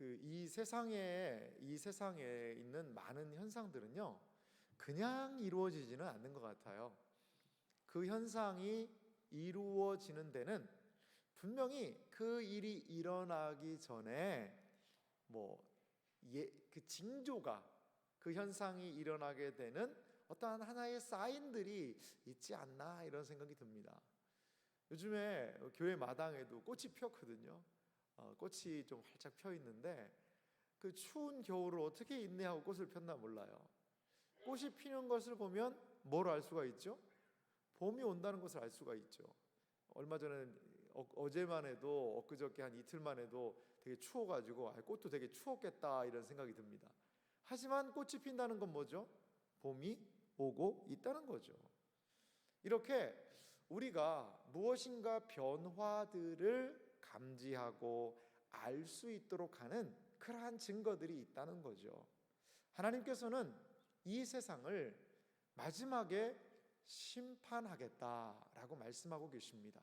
이 세상에 있는 많은 현상들은요, 그냥 이루어지지는 않는 것 같아요. 그 현상이 이루어지는 데는 분명히 그 일이 일어나기 전에 그 징조가, 그 현상이 일어나게 되는 어떠한 하나의 사인들이 있지 않나, 이런 생각이 듭니다. 요즘에 교회 마당에도 꽃이 피었거든요. 꽃이 좀 활짝 펴 있는데 그 추운 겨울을 어떻게 인내하고 꽃을 폈나 몰라요. 꽃이 피는 것을 보면 뭘 알 수가 있죠? 봄이 온다는 것을 알 수가 있죠. 얼마 전에 어제만 해도, 엊그저께 한 이틀만 해도 되게 추워가지고 꽃도 되게 추웠겠다, 이런 생각이 듭니다. 하지만 꽃이 핀다는 건 뭐죠? 봄이 오고 있다는 거죠. 이렇게 우리가 무엇인가 변화들을 감지하고 알 수 있도록 하는 그러한 증거들이 있다는 거죠. 하나님께서는 이 세상을 마지막에 심판하겠다라고 말씀하고 계십니다.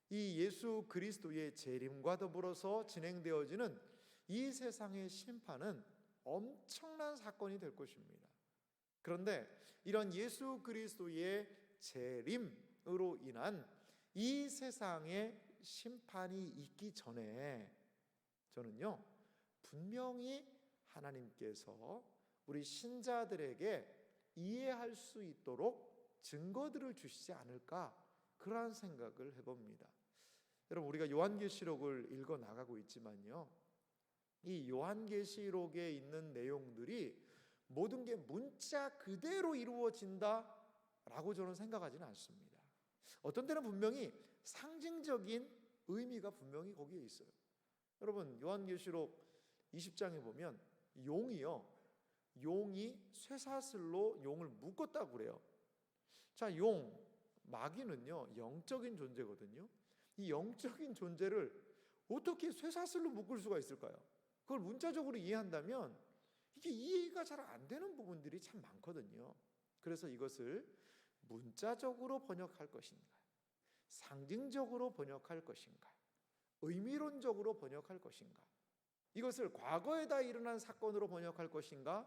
이 예수 그리스도의 재림과 더불어서 진행되어지는 이 세상의 심판은 엄청난 사건이 될 것입니다. 그런데 이런 예수 그리스도의 재림으로 인한 이 세상의 심판이 있기 전에 저는요, 분명히 하나님께서 우리 신자들에게 이해할 수 있도록 증거들을 주시지 않을까, 그러한 생각을 해봅니다. 여러분, 우리가 요한계시록을 읽어 나가고 있지만요, 이 요한계시록에 있는 내용들이 모든 게 문자 그대로 이루어진다라고 저는 생각하지는 않습니다. 어떤 때는 분명히 상징적인 의미가 분명히 거기에 있어요. 여러분, 요한계시록 20장에 보면 용이 쇠사슬로 용을 묶었다고 그래요. 자, 마귀는요, 영적인 존재거든요. 이 영적인 존재를 어떻게 쇠사슬로 묶을 수가 있을까요? 그걸 문자적으로 이해한다면 이게 이해가 잘 안 되는 부분들이 참 많거든요. 그래서 이것을 문자적으로 번역할 것인가, 상징적으로 번역할 것인가, 의미론적으로 번역할 것인가, 이것을 과거에다 일어난 사건으로 번역할 것인가,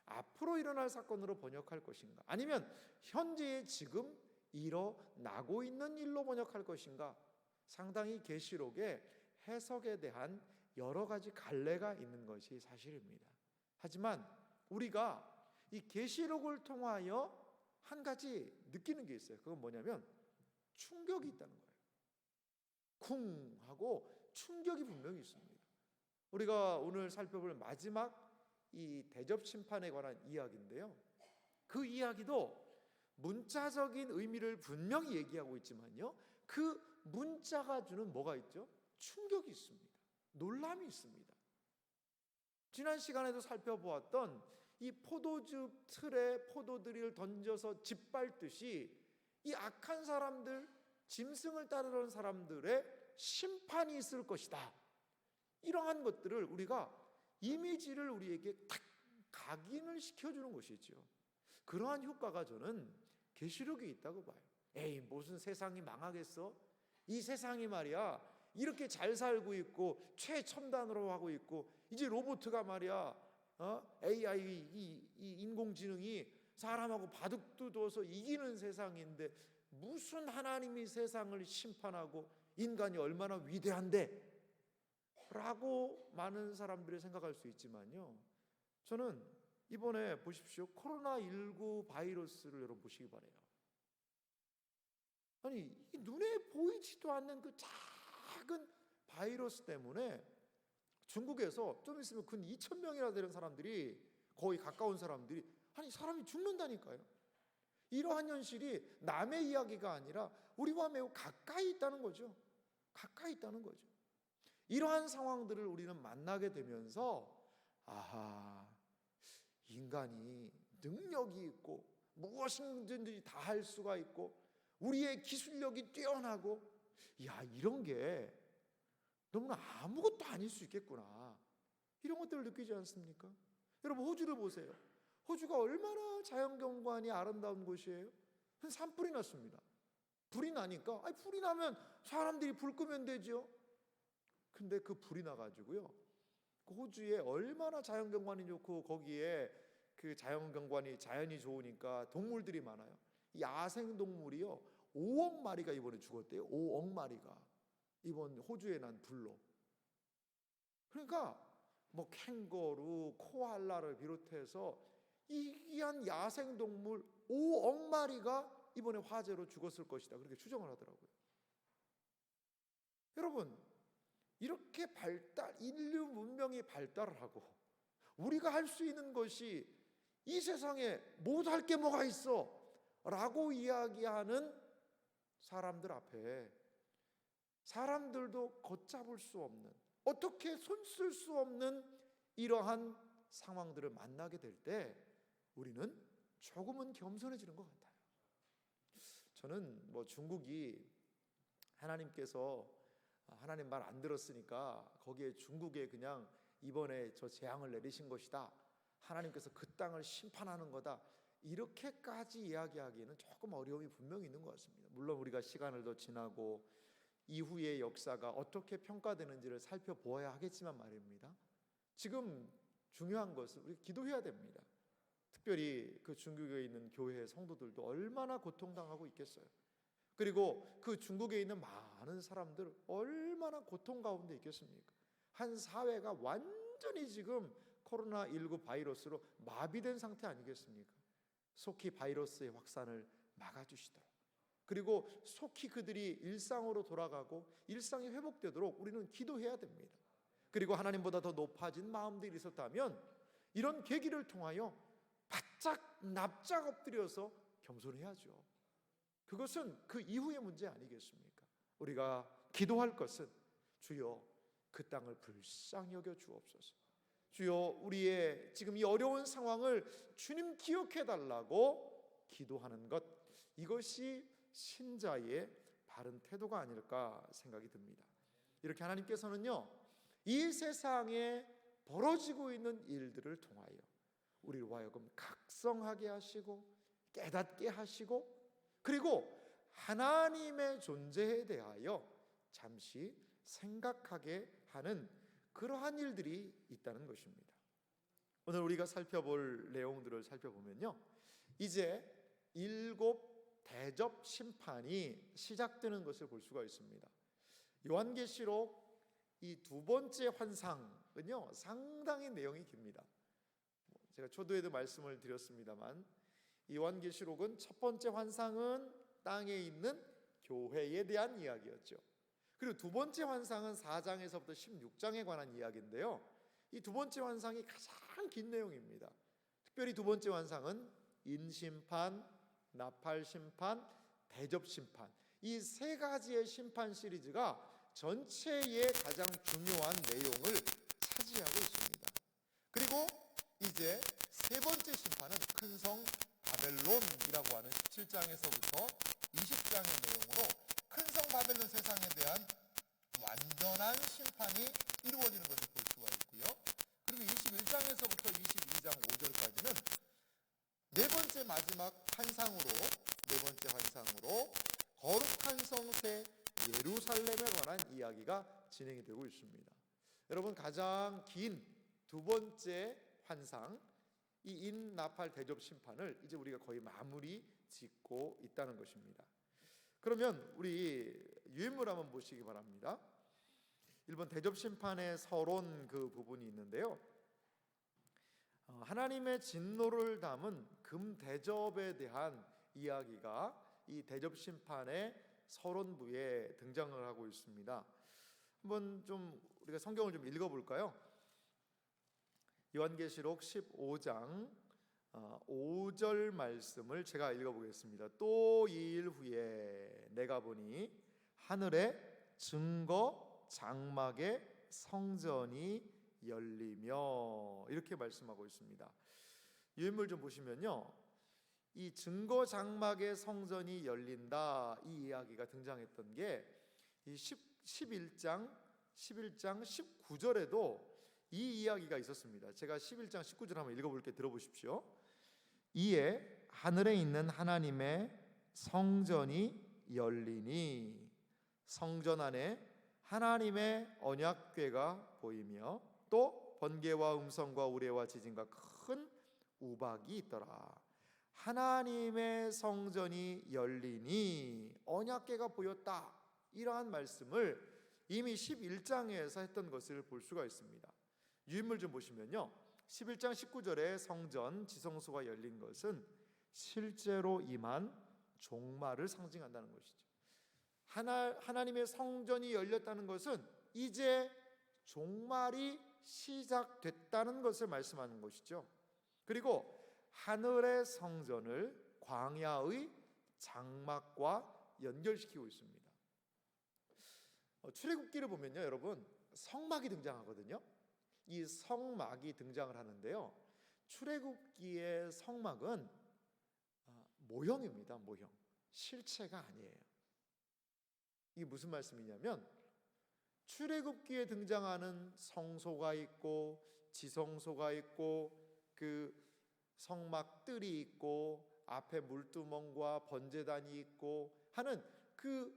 앞으로 일어날 사건으로 번역할 것인가, 아니면 현재의 지금 일어나고 있는 일로 번역할 것인가, 상당히 계시록의 해석에 대한 여러 가지 갈래가 있는 것이 사실입니다. 하지만 우리가 이 계시록을 통하여 한 가지 느끼는 게 있어요. 그건 뭐냐면 충격이 있다는 거예요. 쿵 하고 충격이 분명히 있습니다. 우리가 오늘 살펴볼 마지막 이 대접 심판에 관한 이야기인데요, 그 이야기도 문자적인 의미를 분명히 얘기하고 있지만요, 그 문자가 주는 뭐가 있죠? 충격이 있습니다. 놀람이 있습니다. 지난 시간에도 살펴보았던 이 포도즙 틀에 포도들을 던져서 짓밟듯이 이 악한 사람들, 짐승을 따르는 사람들의 심판이 있을 것이다, 이러한 것들을 우리가 이미지를 우리에게 탁 각인을 시켜주는 것이죠. 그러한 효과가 저는 계시록에 있다고 봐요. 에이, 무슨 세상이 망하겠어? 이 세상이 말이야, 이렇게 잘 살고 있고 최첨단으로 하고 있고, 이제 로봇가 말이야, AI, 이 인공지능이 사람하고 바둑도 둬서 이기는 세상인데 무슨 하나님이 세상을 심판하고 인간이 얼마나 위대한데? 라고 많은 사람들이 생각할 수 있지만요, 저는 이번에 보십시오. 코로나19 바이러스를 여러분 보시기 바라요. 아니, 눈에 보이지도 않는 그 작은 바이러스 때문에 중국에서 좀 있으면 근 2,000명이나 되는 사람들이, 거의 가까운 사람들이, 아니 사람이 죽는다니까요. 이러한 현실이 남의 이야기가 아니라 우리와 매우 가까이 있다는 거죠. 가까이 있다는 거죠. 이러한 상황들을 우리는 만나게 되면서, 아하, 인간이 능력이 있고 무엇이든지 다 할 수가 있고 우리의 기술력이 뛰어나고, 야, 이런 게 너무나 아무것도 아닐 수 있겠구나, 이런 것들을 느끼지 않습니까? 여러분, 호주를 보세요. 호주가 얼마나 자연경관이 아름다운 곳이에요. 산불이 났습니다. 불이 나니까, 불이 나면 사람들이 불 끄면 되죠. 근데 그 불이 나가지고요, 그 호주에 얼마나 자연경관이 좋고 거기에 그 자연이 좋으니까 동물들이 많아요. 야생 동물이요 5억 마리가 이번에 죽었대요. 5억 마리가 이번 호주에 난 불로. 그러니까 뭐 캥거루, 코알라를 비롯해서 희귀한 야생 동물 5억 마리가 이번에 화재로 죽었을 것이다. 그렇게 추정을 하더라고요. 여러분, 이렇게 인류 문명이 발달을 하고 우리가 할 수 있는 것이 이 세상에 못할 게 뭐가 있어 라고 이야기하는 사람들 앞에 사람들도 걷잡을 수 없는, 어떻게 손 쓸 수 없는 이러한 상황들을 만나게 될 때 우리는 조금은 겸손해지는 것 같아요. 저는 뭐 중국이 하나님께서 하나님 말 안 들었으니까 거기에 중국에 그냥 이번에 저 재앙을 내리신 것이다, 하나님께서 그 땅을 심판하는 거다, 이렇게까지 이야기하기에는 조금 어려움이 분명히 있는 것 같습니다. 물론 우리가 시간을 더 지나고 이후의 역사가 어떻게 평가되는지를 살펴보아야 하겠지만 말입니다. 지금 중요한 것은 우리 기도해야 됩니다. 특별히 그 중국에 있는 교회 성도들도 얼마나 고통당하고 있겠어요. 그리고 그 중국에 있는 많은 사람들 얼마나 고통 가운데 있겠습니까? 한 사회가 완전히 지금 코로나19 바이러스로 마비된 상태 아니겠습니까? 속히 바이러스의 확산을 막아주시도록, 그리고 속히 그들이 일상으로 돌아가고 일상이 회복되도록 우리는 기도해야 됩니다. 그리고 하나님보다 더 높아진 마음들이 있었다면 이런 계기를 통하여 바짝 납작 엎드려서 겸손해야죠. 그것은 그 이후의 문제 아니겠습니까? 우리가 기도할 것은 주여 그 땅을 불쌍히 여겨 주옵소서, 주여 우리의 지금 이 어려운 상황을 주님 기억해 달라고 기도하는 것, 이것이 신자의 바른 태도가 아닐까 생각이 듭니다. 이렇게 하나님께서는요 이 세상에 벌어지고 있는 일들을 통하여 우리로 하여금 각성하게 하시고 깨닫게 하시고, 그리고 하나님의 존재에 대하여 잠시 생각하게 하는 그러한 일들이 있다는 것입니다. 오늘 우리가 살펴볼 내용들을 살펴보면요, 이제 7 대접 심판이 시작되는 것을 볼 수가 있습니다. 요한계시록 이 두 번째 환상은요 상당히 내용이 깁니다. 제가 초도에도 말씀을 드렸습니다만 요한계시록은 첫 번째 환상은 땅에 있는 교회에 대한 이야기였죠. 그리고 두 번째 환상은 4장에서부터 16장에 관한 이야기인데요, 이 두 번째 환상이 가장 긴 내용입니다. 특별히 두 번째 환상은 인심판, 나팔심판, 대접심판, 이 세 가지의 심판 시리즈가 전체의 가장 중요한 내용을 차지하고 있습니다. 그리고 이제 세 번째 심판은 큰 성 바벨론이라고 하는 17장에서부터 20장의 내용으로 큰 성 바벨론 세상에 대한 완전한 심판이 이루어지는 것을 볼 수가 있고요. 그리고 21장에서부터 22장 5절까지는 네 번째 마지막 환상으로 거룩한 성새 예루살렘에 관한 이야기가 진행이 되고 있습니다. 여러분, 가장 긴 두 번째 환상, 이 인나팔 대접 심판을 이제 우리가 거의 마무리 짓고 있다는 것입니다. 그러면 우리 유인물 한번 보시기 바랍니다. 1번 대접 심판의 서론 그 부분이 있는데요, 하나님의 진노를 담은 금 대접에 대한 이야기가 이 대접 심판의 서론부에 등장을 하고 있습니다. 한번 좀 우리가 성경을 좀 읽어볼까요? 요한계시록 15장 5절 말씀을 제가 읽어보겠습니다. 또 2일 후에 내가 보니 하늘에 증거 장막의 성전이 열리며, 이렇게 말씀하고 있습니다. 유인물 좀 보시면요, 이 증거 장막의 성전이 열린다, 이 이야기가 등장했던 게 이 11장 19절에도 이 이야기가 있었습니다. 제가 11장 19절 한번 읽어볼게, 들어보십시오. 이에 하늘에 있는 하나님의 성전이 열리니 성전 안에 하나님의 언약궤가 보이며 또 번개와 음성과 우레와 지진과 큰 우박이 있더라. 하나님의 성전이 열리니 언약궤가 보였다. 이러한 말씀을 이미 11장에서 했던 것을 볼 수가 있습니다. 유인물 좀 보시면요, 11장 19절에 성전 지성소가 열린 것은 실제로 임한 종말을 상징한다는 것이죠. 하나님의 성전이 열렸다는 것은 이제 종말이 시작됐다는 것을 말씀하는 것이죠. 그리고 하늘의 성전을 광야의 장막과 연결시키고 있습니다. 출애굽기를 보면요, 여러분, 성막이 등장하거든요. 이 성막이 등장을 하는데요, 출애굽기의 성막은 모형입니다. 모형, 실체가 아니에요. 이게 무슨 말씀이냐면, 출애굽기에 등장하는 성소가 있고 지성소가 있고 그 성막들이 있고 앞에 물두멍과 번제단이 있고 하는 그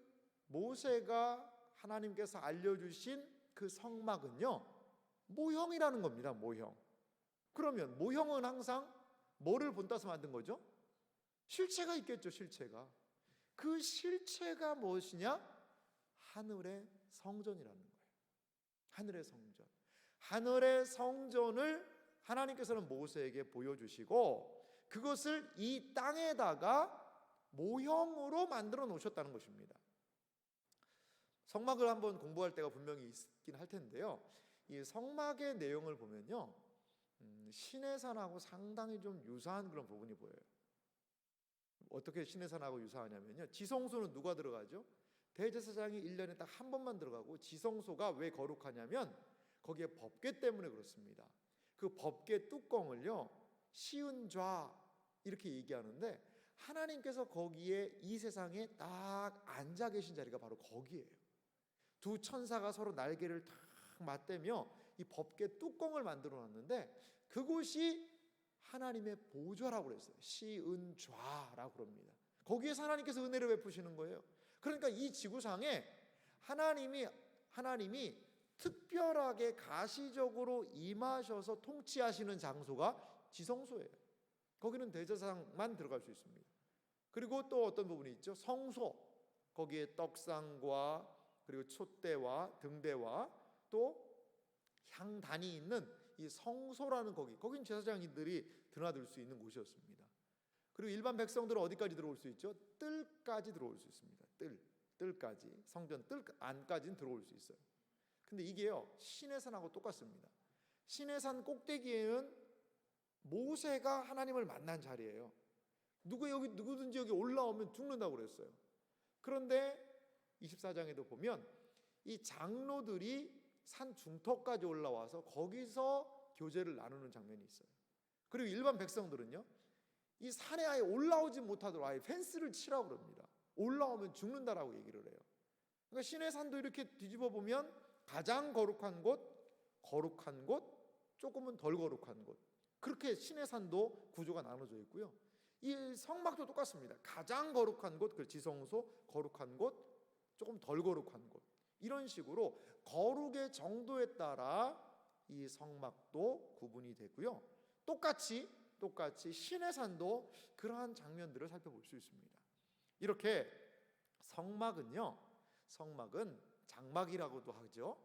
모세가 하나님께서 알려주신 그 성막은요, 모형이라는 겁니다. 모형. 그러면 모형은 항상 뭐를 본따서 만든 거죠? 실체가 있겠죠. 실체가. 그 실체가 무엇이냐? 하늘의 성전이라는 거예요. 하늘의 성전. 하늘의 성전을 하나님께서는 모세에게 보여주시고 그것을 이 땅에다가 모형으로 만들어 놓으셨다는 것입니다. 성막을 한번 공부할 때가 분명히 있긴 할 텐데요, 이 성막의 내용을 보면요, 시내산하고 상당히 좀 유사한 그런 부분이 보여요. 어떻게 시내산하고 유사하냐면요, 지성소는 누가 들어가죠? 대제사장이 1년에 딱 한 번만 들어가고, 지성소가 왜 거룩하냐면 거기에 법궤 때문에 그렇습니다. 그 법궤 뚜껑을요, 시은좌 이렇게 얘기하는데, 하나님께서 거기에 이 세상에 딱 앉아 계신 자리가 바로 거기에요. 두 천사가 서로 날개를 탁 맞대며 이 법궤 뚜껑을 만들어 놨는데, 그곳이 하나님의 보좌라고 그랬어요. 시은좌라고 그럽니다. 거기에서 하나님께서 은혜를 베푸시는 거예요. 그러니까 이 지구상에 하나님이 특별하게 가시적으로 임하셔서 통치하시는 장소가 지성소예요. 거기는 대제사장만 들어갈 수 있습니다. 그리고 또 어떤 부분이 있죠? 성소. 거기에 떡상과 그리고 촛대와 등대와 또 향단이 있는 이 성소라는 거긴 제사장들이 드나들 수 있는 곳이었습니다. 그리고 일반 백성들은 어디까지 들어올 수 있죠? 뜰까지 들어올 수 있습니다. 뜰까지, 성전 뜰 안까지는 들어올 수 있어요. 근데 이게요, 시내산하고 똑같습니다. 시내산 꼭대기에는 모세가 하나님을 만난 자리예요. 누구든지 여기 올라오면 죽는다고 그랬어요. 그런데 24장에도 보면 이 장로들이 산 중턱까지 올라와서 거기서 교제를 나누는 장면이 있어요. 그리고 일반 백성들은요, 이 산에 아예 올라오지 못하도록 아예 펜스를 치라고 그럽니다. 올라오면 죽는다라고 얘기를 해요. 그러니까 시내산도 이렇게 뒤집어 보면 가장 거룩한 곳, 조금은 덜 거룩한 곳, 그렇게 시내산도 구조가 나눠져 있고요. 이 성막도 똑같습니다. 가장 거룩한 곳, 그 지성소, 거룩한 곳, 조금 덜 거룩한 곳, 이런 식으로 거룩의 정도에 따라 이 성막도 구분이 되고요. 똑같이 시내산도 그러한 장면들을 살펴볼 수 있습니다. 이렇게 성막은 장막이라고도 하죠.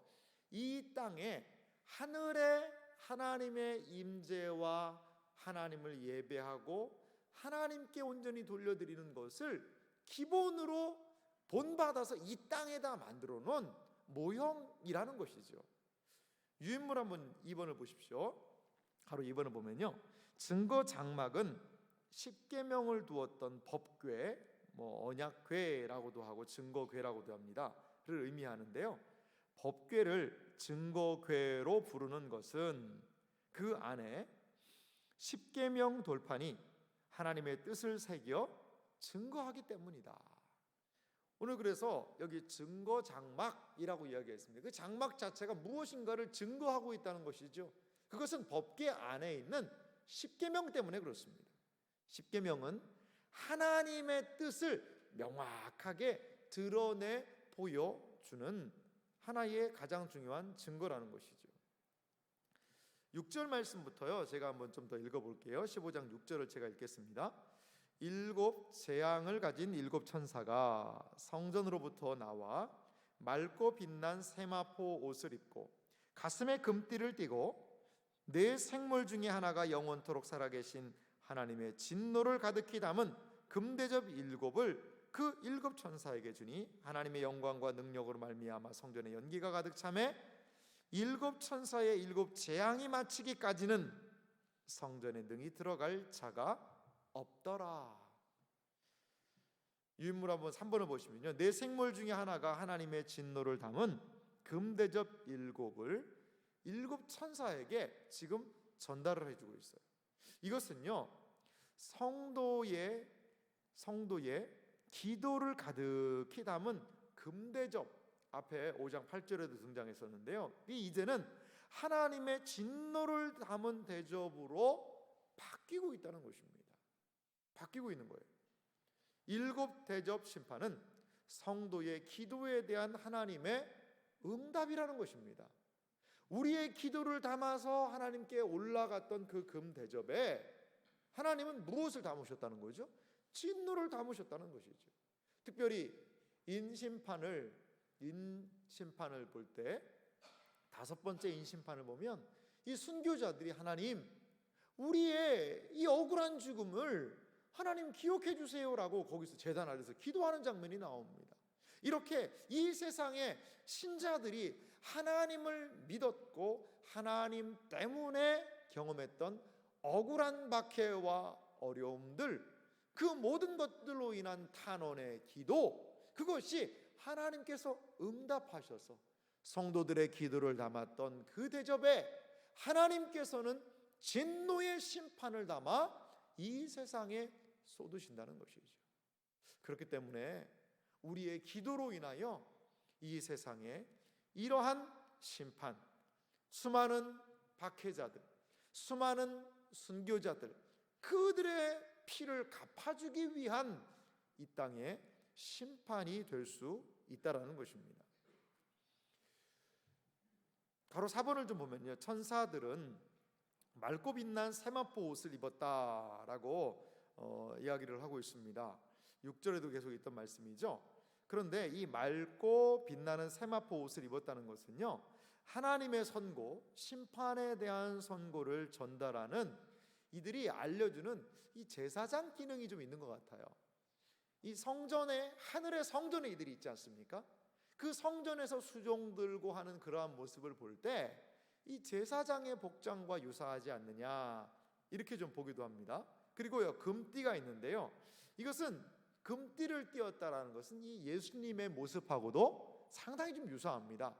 이 땅에 하늘에 하나님의 임재와 하나님을 예배하고 하나님께 온전히 돌려드리는 것을 기본으로 본받아서 이 땅에다 만들어 놓은 모형이라는 것이죠. 유인물 한번 2번을 보십시오. 바로 2번을 보면요, 증거 장막은 십계명을 두었던 법궤, 언약궤라고도 하고 증거궤라고도 합니다.를 의미하는데요, 법궤를 증거궤로 부르는 것은 그 안에 십계명 돌판이 하나님의 뜻을 새겨 증거하기 때문이다. 오늘 그래서 여기 증거 장막이라고 이야기했습니다. 그 장막 자체가 무엇인가를 증거하고 있다는 것이죠. 그것은 법궤 안에 있는 십계명 때문에 그렇습니다. 십계명은 하나님의 뜻을 명확하게 드러내 보여주는 하나의 가장 중요한 증거라는 것이죠. 6절 말씀부터요. 제가 한번 좀 더 읽어볼게요. 15장 6절을 제가 읽겠습니다. 일곱 재앙을 가진 일곱 천사가 성전으로부터 나와 맑고 빛난 세마포 옷을 입고 가슴에 금띠를 띠고 네 생물 중에 하나가 영원토록 살아계신 하나님의 진노를 가득히 담은 금대접 일곱을 그 일곱 천사에게 주니 하나님의 영광과 능력으로 말미암아 성전에 연기가 가득 차매 일곱 천사의 일곱 재앙이 마치기까지는 성전에 능히 들어갈 자가 없더라. 유인물 한번 3번을 보시면요, 네 생물 중에 하나가 하나님의 진노를 담은 금대접 일곱을 일곱 천사에게 지금 전달을 해주고 있어요. 이것은요, 성도의 기도를 가득히 담은 금대접, 앞에 5장 8절에도 등장했었는데요, 이제는 하나님의 진노를 담은 대접으로 바뀌고 있다는 것입니다. 바뀌고 있는 거예요. 일곱 대접 심판은 성도의 기도에 대한 하나님의 응답이라는 것입니다. 우리의 기도를 담아서 하나님께 올라갔던 그 금대접에 하나님은 무엇을 담으셨다는 거죠? 진노를 담으셨다는 것이죠. 특별히 인심판을 볼 때, 다섯 번째 인심판을 보면 이 순교자들이 하나님, 우리의 이 억울한 죽음을 하나님 기억해 주세요라고 거기서 제단 아래서 기도하는 장면이 나옵니다. 이렇게 이 세상의 신자들이 하나님을 믿었고 하나님 때문에 경험했던 억울한 박해와 어려움들, 그 모든 것들로 인한 탄원의 기도, 그것이 하나님께서 응답하셔서 성도들의 기도를 담았던 그 대접에 하나님께서는 진노의 심판을 담아 이 세상에 쏟으신다는 것이죠. 그렇기 때문에 우리의 기도로 인하여 이 세상에 이러한 심판, 수많은 박해자들, 수많은 순교자들, 그들의 피를 갚아주기 위한 이 땅의 심판이 될 수 있다라는 것입니다. 바로 4번을 좀 보면요, 천사들은 맑고 빛난 세마포 옷을 입었다라고 이야기를 하고 있습니다. 6절에도 계속 있던 말씀이죠. 그런데 이 맑고 빛나는 세마포 옷을 입었다는 것은요, 하나님의 선고, 심판에 대한 선고를 전달하는 이들이 알려주는 이 제사장 기능이 좀 있는 것 같아요. 이 성전에, 하늘의 성전에 이들이 있지 않습니까? 그 성전에서 수종 들고 하는 그러한 모습을 볼 때 이 제사장의 복장과 유사하지 않느냐, 이렇게 좀 보기도 합니다. 그리고요, 금띠가 있는데요, 이것은 금띠를 띄었다라는 것은 이 예수님의 모습하고도 상당히 좀 유사합니다.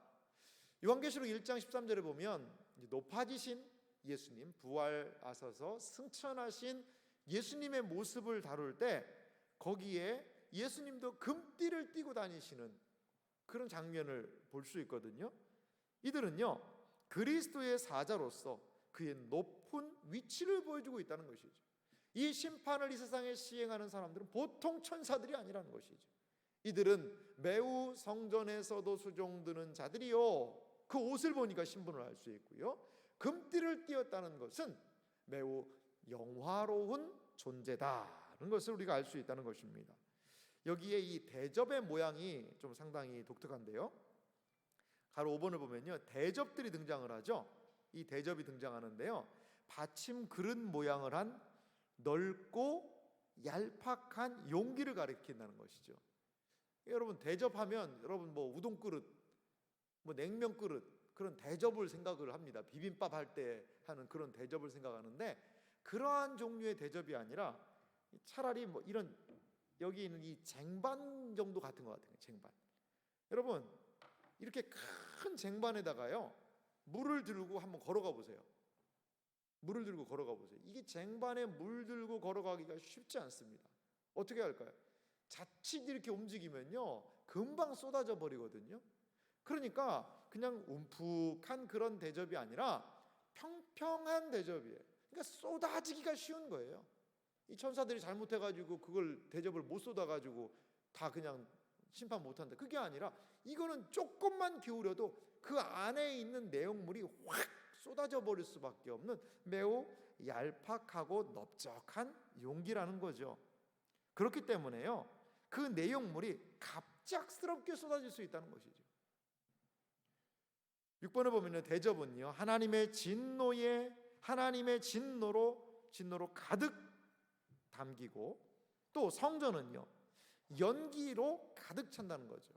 요한계시록 1장 13절에 보면 높아지신 예수님, 부활하셔서 승천하신 예수님의 모습을 다룰 때 거기에 예수님도 금띠를 띠고 다니시는 그런 장면을 볼 수 있거든요. 이들은요, 그리스도의 사자로서 그의 높은 위치를 보여주고 있다는 것이죠. 이 심판을 이 세상에 시행하는 사람들은 보통 천사들이 아니라는 것이죠. 이들은 매우 성전에서도 수종드는 자들이요, 그 옷을 보니까 신분을 알 수 있고요, 금띠를 띄었다는 것은 매우 영화로운 존재다는 것을 우리가 알 수 있다는 것입니다. 여기에 이 대접의 모양이 좀 상당히 독특한데요, 가로 5번을 보면요, 대접들이 등장을 하죠. 이 대접이 등장하는데요, 받침 그릇 모양을 한 넓고 얄팍한 용기를 가리킨다는 것이죠. 여러분, 대접하면 여러분 뭐 우동 그릇, 뭐 냉면 그릇, 그런 대접을 생각을 합니다. 비빔밥 할 때 하는 그런 대접을 생각하는데, 그러한 종류의 대접이 아니라 차라리 뭐 이런, 여기 있는 이 쟁반 정도 같은 것 같아요. 쟁반. 여러분, 이렇게 큰 쟁반에다가요, 물을 들고 한번 걸어가 보세요. 물을 들고 걸어가 보세요. 이게 쟁반에 물 들고 걸어가기가 쉽지 않습니다. 어떻게 할까요? 자칫 이렇게 움직이면요, 금방 쏟아져 버리거든요. 그러니까 그냥 움푹한 그런 대접이 아니라 평평한 대접이에요. 그러니까 쏟아지기가 쉬운 거예요. 이 천사들이 잘못해가지고 그걸 대접을 못 쏟아가지고 다 그냥 심판 못한다, 그게 아니라 이거는 조금만 기울여도 그 안에 있는 내용물이 확 쏟아져 버릴 수밖에 없는 매우 얄팍하고 넓적한 용기라는 거죠. 그렇기 때문에요, 그 내용물이 갑작스럽게 쏟아질 수 있다는 것이죠. 6번을 보면요, 대접은요 하나님의 진노로 가득 담기고, 또 성전은요 연기로 가득 찬다는 거죠.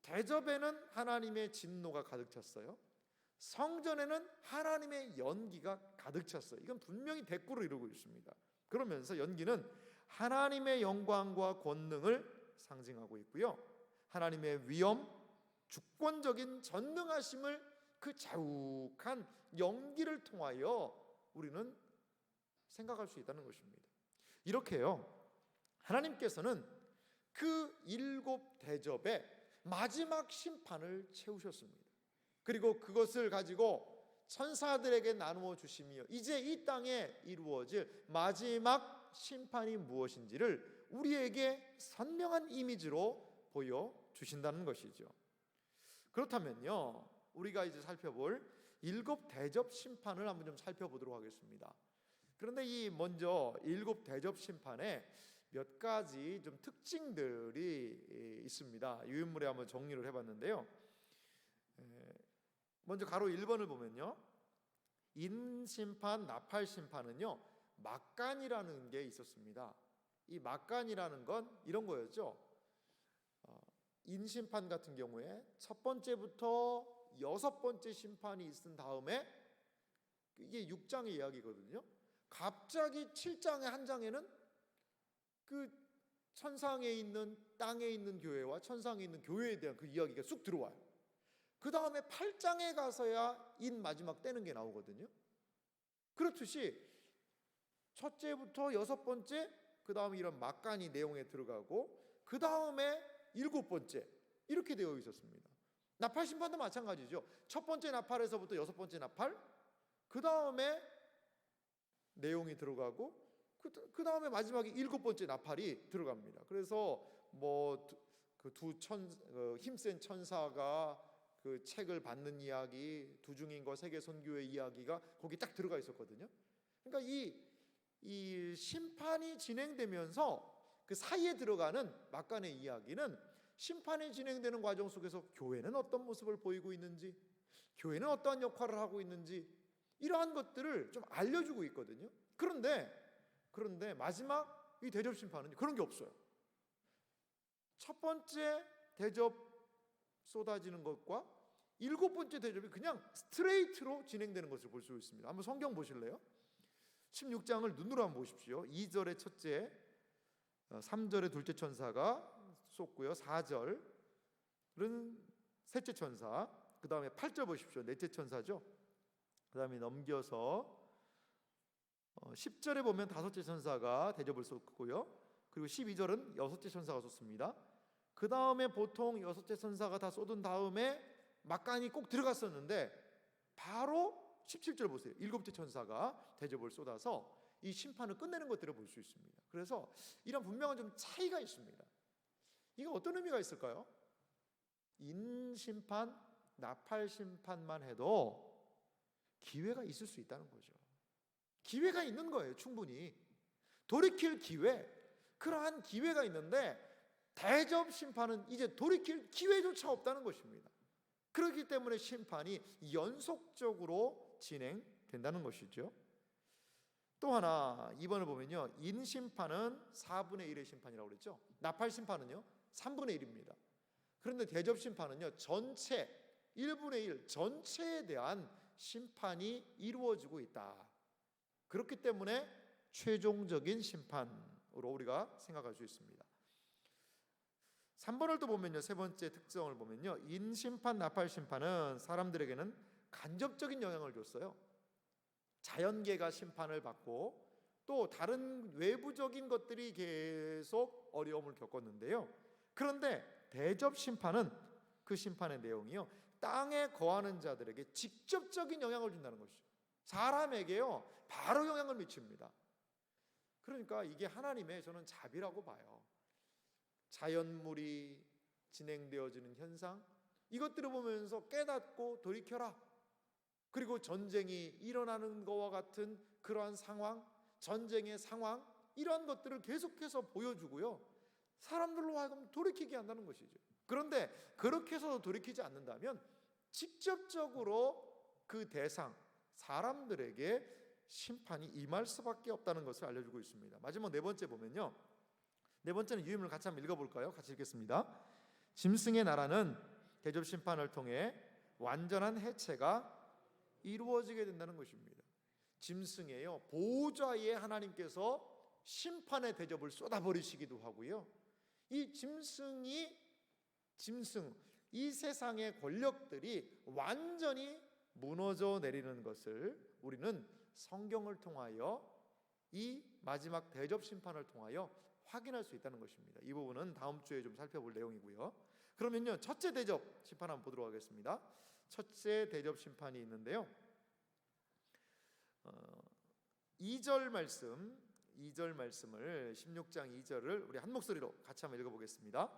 대접에는 하나님의 진노가 가득 찼어요. 성전에는 하나님의 연기가 가득 찼어요. 이건 분명히 대꾸를 이루고 있습니다. 그러면서 연기는 하나님의 영광과 권능을 상징하고 있고요, 하나님의 위엄, 주권적인 전능하심을 그 자욱한 연기를 통하여 우리는 생각할 수 있다는 것입니다. 이렇게요, 하나님께서는 그 7 대접의 마지막 심판을 채우셨습니다. 그리고 그것을 가지고 천사들에게 나누어 주시며 이제 이 땅에 이루어질 마지막 심판이 무엇인지를 우리에게 선명한 이미지로 보여주신다는 것이죠. 그렇다면요, 우리가 이제 살펴볼 7 대접 심판을 한번 좀 살펴보도록 하겠습니다. 그런데 이 먼저 7 대접 심판에 몇 가지 좀 특징들이 있습니다. 유인물에 한번 정리를 해봤는데요. 먼저 가로 1번을 보면요, 인심판, 나팔심판은요 막간이라는 게 있었습니다. 이 막간이라는 건 이런 거였죠. 인심판 같은 경우에 첫 번째부터 6번째 심판이 있은 다음에, 이게 6장의 이야기거든요. 갑자기 7장의 한 장에는 그 천상에 있는, 땅에 있는 교회와 천상에 있는 교회에 대한 그 이야기가 쑥 들어와요. 그 다음에 8장에 가서야 인 마지막 떼는 게 나오거든요. 그렇듯이 첫째부터 6번째, 그 다음에 이런 막간이 내용에 들어가고, 그 다음에 7번째 이렇게 되어 있었습니다. 나팔 심판도 마찬가지죠. 첫 번째 나팔에서부터 6번째 나팔, 그 다음에 내용이 들어가고, 그 다음에 마지막에 7번째 나팔이 들어갑니다. 그래서 그 힘센 천사가 그 책을 받는 이야기, 두중인과 세계 선교의 이야기가 거기 딱 들어가 있었거든요. 그러니까 이 심판이 진행되면서 그 사이에 들어가는 막간의 이야기는 심판이 진행되는 과정 속에서 교회는 어떤 모습을 보이고 있는지, 교회는 어떠한 역할을 하고 있는지, 이러한 것들을 좀 알려주고 있거든요. 그런데 마지막 이 대접 심판은 그런 게 없어요. 첫 번째 대접 쏟아지는 것과 7번째 대접이 그냥 스트레이트로 진행되는 것을 볼 수 있습니다. 한번 성경 보실래요? 16장을 눈으로 한번 보십시오. 2절의 첫째, 3절의 둘째 천사가 쏟고요, 4절은 셋째 천사, 그 다음에 8절 보십시오. 넷째 천사죠. 그 다음에 넘겨서 10절에 보면 다섯째 천사가 대접을 쏟고요, 그리고 12절은 여섯째 천사가 쏟습니다. 그 다음에 보통 여섯째 천사가 다 쏟은 다음에 막간이 꼭 들어갔었는데, 바로 17절 보세요. 7째 천사가 대접을 쏟아서 이 심판을 끝내는 것들을 볼 수 있습니다. 그래서 이런 분명한 좀 차이가 있습니다. 이거 어떤 의미가 있을까요? 인심판, 나팔심판만 해도 기회가 있을 수 있다는 거죠. 기회가 있는 거예요. 충분히 돌이킬 기회, 그러한 기회가 있는데, 대접 심판은 이제 돌이킬 기회조차 없다는 것입니다. 그렇기 때문에 심판이 연속적으로 진행된다는 것이죠. 또 하나 2번을 보면요, 인심판은 4분의 1의 심판이라고 그랬죠. 나팔 심판은요 3분의 1입니다. 그런데 대접 심판은요 전체 1분의 1 전체에 대한 심판이 이루어지고 있다. 그렇기 때문에 최종적인 심판으로 우리가 생각할 수 있습니다. 3번을 또 보면요, 세 번째 특성을 보면요, 인심판, 나팔심판은 사람들에게는 간접적인 영향을 줬어요. 자연계가 심판을 받고 또 다른 외부적인 것들이 계속 어려움을 겪었는데요. 그런데 대접 심판은 그 심판의 내용이요, 땅에 거하는 자들에게 직접적인 영향을 준다는 것이죠. 사람에게요 바로 영향을 미칩니다. 그러니까 이게 하나님의 저는 자비라고 봐요. 자연물이 진행되어지는 현상, 이것들을 보면서 깨닫고 돌이켜라. 그리고 전쟁이 일어나는 것과 같은 그러한 상황, 전쟁의 상황, 이러한 것들을 계속해서 보여주고요, 사람들로 하여금 돌이키게 한다는 것이죠. 그런데 그렇게 해서도 돌이키지 않는다면 직접적으로 그 대상, 사람들에게 심판이 임할 수밖에 없다는 것을 알려주고 있습니다. 마지막 네 번째 보면요, 네 번째는 유인물 같이 한번 읽어볼까요? 같이 읽겠습니다. 짐승의 나라는 대접 심판을 통해 완전한 해체가 이루어지게 된다는 것입니다. 짐승이에요, 보호자의 하나님께서 심판의 대접을 쏟아버리시기도 하고요, 이 짐승, 이 세상의 권력들이 완전히 무너져 내리는 것을 우리는 성경을 통하여, 이 마지막 대접 심판을 통하여 확인할 수 있다는 것입니다. 이 부분은 다음 주에 좀 살펴볼 내용이고요. 그러면요, 첫째 대접 심판 한번 보도록 하겠습니다. 첫째 대접 심판이 있는데요, 2절 말씀을 16장 2절을 우리 한 목소리로 같이 한번 읽어보겠습니다.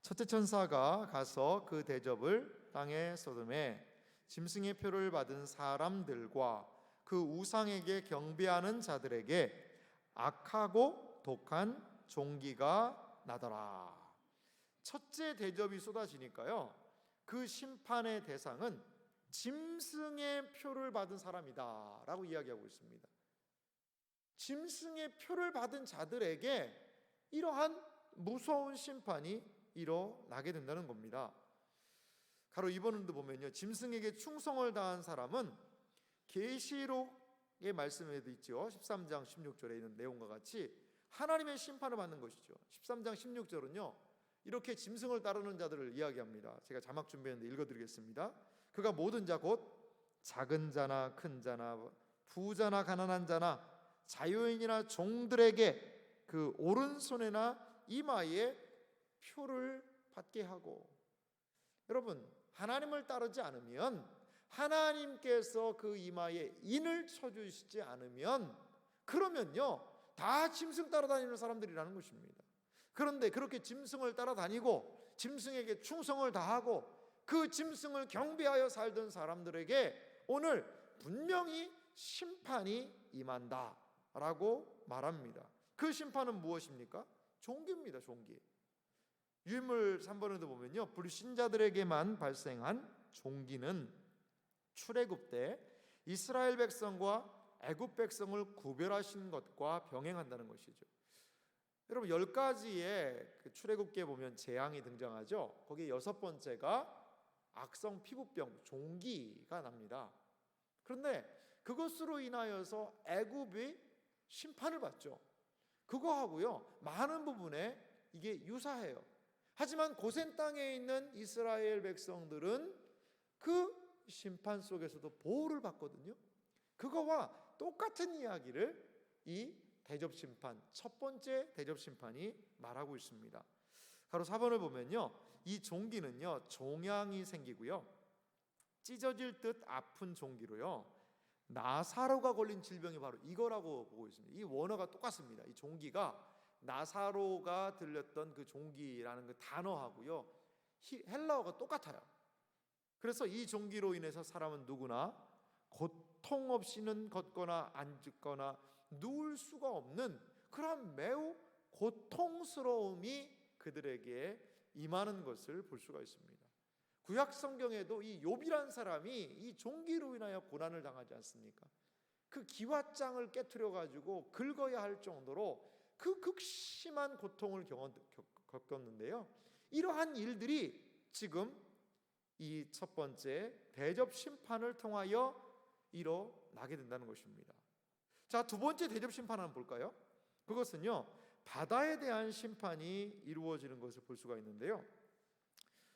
첫째 천사가 가서 그 대접을 땅에 쏟음에 짐승의 표를 받은 사람들과 그 우상에게 경배하는 자들에게 악하고 독한 종기가 나더라. 첫째 대접이 쏟아지니까요, 그 심판의 대상은 짐승의 표를 받은 사람이다 라고 이야기하고 있습니다. 짐승의 표를 받은 자들에게 이러한 무서운 심판이 일어나게 된다는 겁니다. 가로 2번도 보면요, 짐승에게 충성을 다한 사람은 계시록의 말씀에도 있죠. 13장 16절에 있는 내용과 같이 하나님의 심판을 받는 것이죠. 13장 16절은요, 이렇게 짐승을 따르는 자들을 이야기합니다. 제가 자막 준비했는데 읽어드리겠습니다. 그가 모든 자 곧 작은 자나 큰 자나 부자나 가난한 자나 자유인이나 종들에게 그 오른손에나 이마에 표를 받게 하고, 여러분, 하나님을 따르지 않으면, 하나님께서 그 이마에 인을 쳐주시지 않으면, 그러면요 다 짐승 따라다니는 사람들이라는 것입니다. 그런데 그렇게 짐승을 따라다니고 짐승에게 충성을 다하고 그 짐승을 경배하여 살던 사람들에게 오늘 분명히 심판이 임한다 라고 말합니다. 그 심판은 무엇입니까? 종기입니다. 종기. 유인물 3번에도 보면요, 불신자들에게만 발생한 종기는 출애굽 때 이스라엘 백성과 애굽 백성을 구별하신 것과 병행한다는 것이죠. 여러분, 10가지의 그 출애굽기에 보면 재앙이 등장하죠. 거기에 6번째가 악성 피부병, 종기가 납니다. 그런데 그것으로 인하여서 애굽이 심판을 받죠. 그거하고요 많은 부분에 이게 유사해요. 하지만 고센 땅에 있는 이스라엘 백성들은 그 심판 속에서도 보호를 받거든요. 그거와 똑같은 이야기를 이 대접심판, 첫 번째 대접심판이 말하고 있습니다. 가로 4번을 보면요, 이 종기는요 종양이 생기고요, 찢어질 듯 아픈 종기로요, 나사로가 걸린 질병이 바로 이거라고 보고 있습니다. 이 원어가 똑같습니다. 이 종기가 나사로가 들렸던 그 종기라는 그 단어하고요 헬라어가 똑같아요. 그래서 이 종기로 인해서 사람은 누구나 고통 없이는 걷거나 앉거나 누울 수가 없는 그런 매우 고통스러움이 그들에게 임하는 것을 볼 수가 있습니다. 구약 성경에도 이 욥이란 사람이 이 종기로 인하여 고난을 당하지 않습니까? 그 기왓장을 깨트려 가지고 긁어야 할 정도로 그 극심한 고통을 겪었는데요, 이러한 일들이 지금 이 첫 번째 대접 심판을 통하여 일어나게 된다는 것입니다. 자, 두 번째 대접 심판 한번 볼까요? 그것은요 바다에 대한 심판이 이루어지는 것을 볼 수가 있는데요,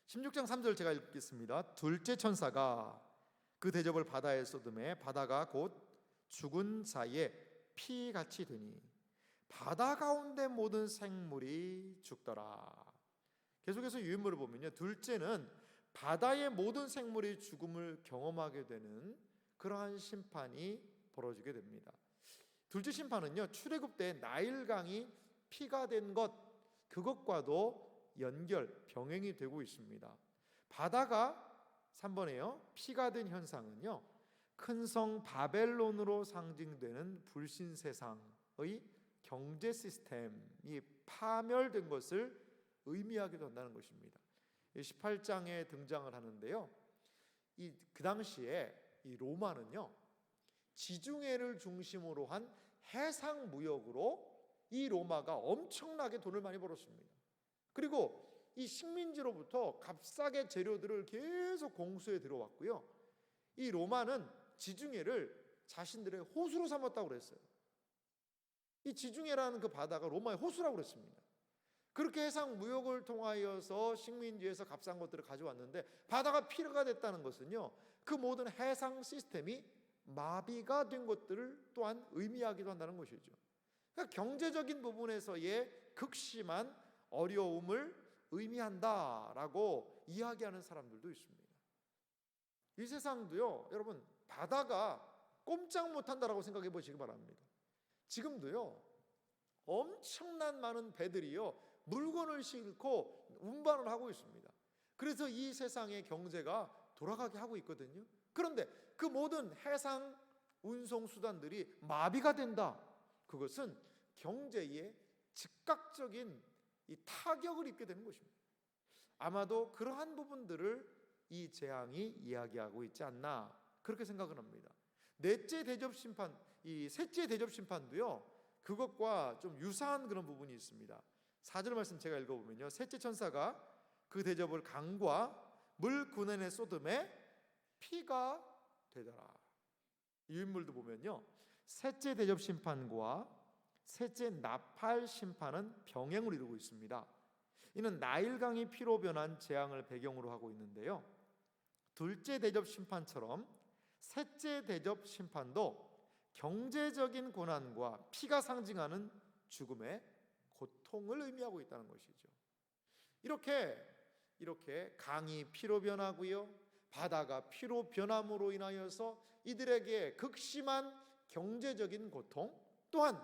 16장 3절 제가 읽겠습니다. 둘째 천사가 그 대접을 바다에 쏟음에 바다가 곧 죽은 자의 피같이 되니 바다 가운데 모든 생물이 죽더라. 계속해서 유인물을 보면요, 둘째는 바다의 모든 생물이 죽음을 경험하게 되는 그러한 심판이 벌어지게 됩니다. 둘째 심판은요 출애굽 때 나일강이 피가 된 것, 그것과도 연결, 병행이 되고 있습니다. 바다가 3번에요 피가 된 현상은요 큰 성 바벨론으로 상징되는 불신 세상의 경제 시스템이 파멸된 것을 의미하기도 한다는 것입니다. 18장에 등장을 하는데요. 그 당시에 이 로마는요, 지중해를 중심으로 한 해상 무역으로 이 로마가 엄청나게 돈을 많이 벌었습니다. 그리고 이 식민지로부터 값싸게 재료들을 계속 공수해 들어왔고요. 이 로마는 지중해를 자신들의 호수로 삼았다고 그랬어요. 이 지중해라는 그 바다가 로마의 호수라고 그랬습니다. 그렇게 해상 무역을 통하여서 식민지에서 값싼 것들을 가져왔는데 바다가 피로가 됐다는 것은요, 그 모든 해상 시스템이 마비가 된 것들을 또한 의미하기도 한다는 것이죠. 그러니까 경제적인 부분에서의 극심한 어려움을 의미한다라고 이야기하는 사람들도 있습니다. 이 세상도요, 여러분, 바다가 꼼짝 못한다라고 생각해 보시기 바랍니다. 지금도요, 엄청난 많은 배들이요, 물건을 싣고 운반을 하고 있습니다. 그래서 이 세상의 경제가 돌아가게 하고 있거든요. 그런데 그 모든 해상 운송 수단들이 마비가 된다. 그것은 경제에 즉각적인 이 타격을 입게 되는 것입니다. 아마도 그러한 부분들을 이 재앙이 이야기하고 있지 않나, 그렇게 생각을 합니다. 셋째 대접 심판도요, 그것과 좀 유사한 그런 부분이 있습니다. 4절 말씀 제가 읽어보면요, 셋째 천사가 그 대접을 강과 물 군원에 쏟음에 피가 되더라. 이 인물도 보면요, 셋째 대접 심판과 셋째 나팔 심판은 병행을 이루고 있습니다. 이는 나일강이 피로 변한 재앙을 배경으로 하고 있는데요, 둘째 대접 심판처럼 셋째 대접 심판도 경제적인 고난과 피가 상징하는 죽음의 고통을 의미하고 있다는 것이죠. 이렇게 강이 피로 변하고요, 바다가 피로 변함으로 인하여서 이들에게 극심한 경제적인 고통, 또한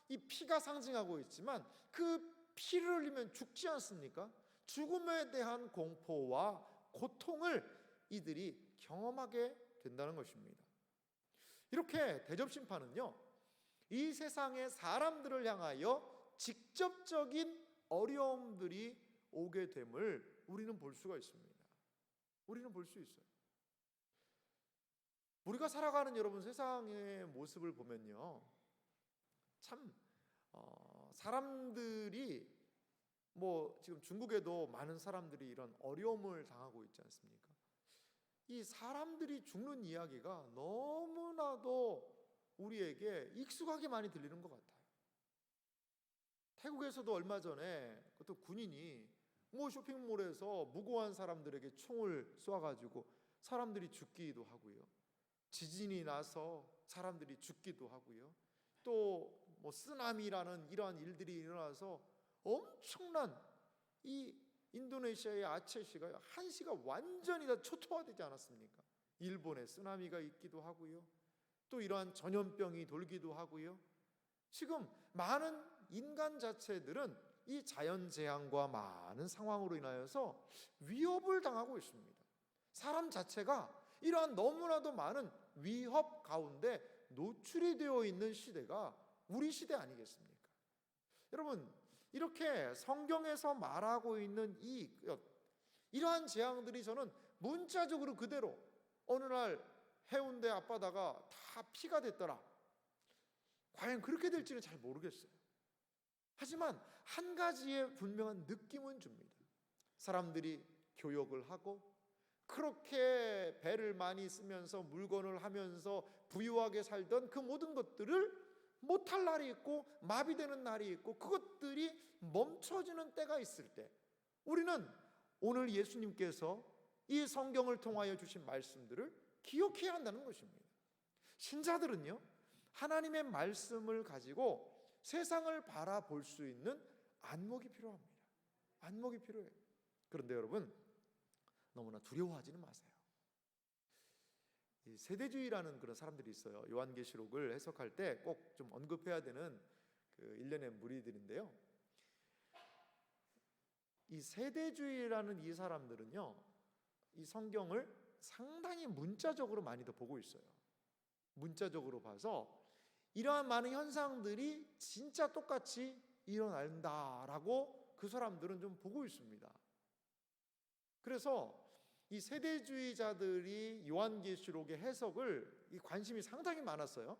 이 피가 상징하고 있지만 그 피를 흘리면 죽지 않습니까? 죽음에 대한 공포와 고통을 이들이 경험하게 된다는 것입니다. 이렇게 대접심판은요, 이 세상의 사람들을 향하여 직접적인 어려움들이 오게 됨을 우리는 볼 수가 있습니다. 우리는 볼 수 있어요. 우리가 살아가는 여러분 세상의 모습을 보면요, 참 사람들이 지금 중국에도 많은 사람들이 이런 어려움을 당하고 있지 않습니까? 이 사람들이 죽는 이야기가 너무나도 우리에게 익숙하게 많이 들리는 것 같아요. 태국에서도 얼마 전에 어떤 군인이 쇼핑몰에서 무고한 사람들에게 총을 쏘아가지고 사람들이 죽기도 하고요, 지진이 나서 사람들이 죽기도 하고요, 또 쓰나미라는 이러한 일들이 일어나서 엄청난 이 인도네시아의 아체시가 한시가 완전히 다 초토화되지 않았습니까? 일본에 쓰나미가 있기도 하고요, 또 이러한 전염병이 돌기도 하고요. 지금 많은 인간 자체들은 이 자연재앙과 많은 상황으로 인하여서 위협을 당하고 있습니다. 사람 자체가 이러한 너무나도 많은 위협 가운데 노출이 되어 있는 시대가 우리 시대 아니겠습니까? 여러분, 이렇게 성경에서 말하고 있는 이러한 재앙들이 저는 문자적으로 그대로 어느 날 해운대 앞바다가 다 피가 됐더라, 과연 그렇게 될지는 잘 모르겠어요. 하지만 한 가지의 분명한 느낌은 줍니다. 사람들이 교역을 하고 그렇게 배를 많이 쓰면서 물건을 하면서 부유하게 살던 그 모든 것들을 못할 날이 있고 마비되는 날이 있고 그것들이 멈춰지는 때가 있을 때 우리는 오늘 예수님께서 이 성경을 통하여 주신 말씀들을 기억해야 한다는 것입니다. 신자들은요, 하나님의 말씀을 가지고 세상을 바라볼 수 있는 안목이 필요합니다. 안목이 필요해요. 그런데 여러분, 너무나 두려워하지는 마세요. 이 세대주의라는 그런 사람들이 있어요. 요한계시록을 해석할 때 꼭 좀 언급해야 되는 그 일련의 무리들인데요, 이 세대주의라는 이 사람들은요, 이 성경을 상당히 문자적으로 많이 더 보고 있어요. 문자적으로 봐서 이러한 많은 현상들이 진짜 똑같이 일어난다라고 그 사람들은 좀 보고 있습니다. 그래서 이 세대주의자들이 요한계시록의 해석을 관심이 상당히 많았어요.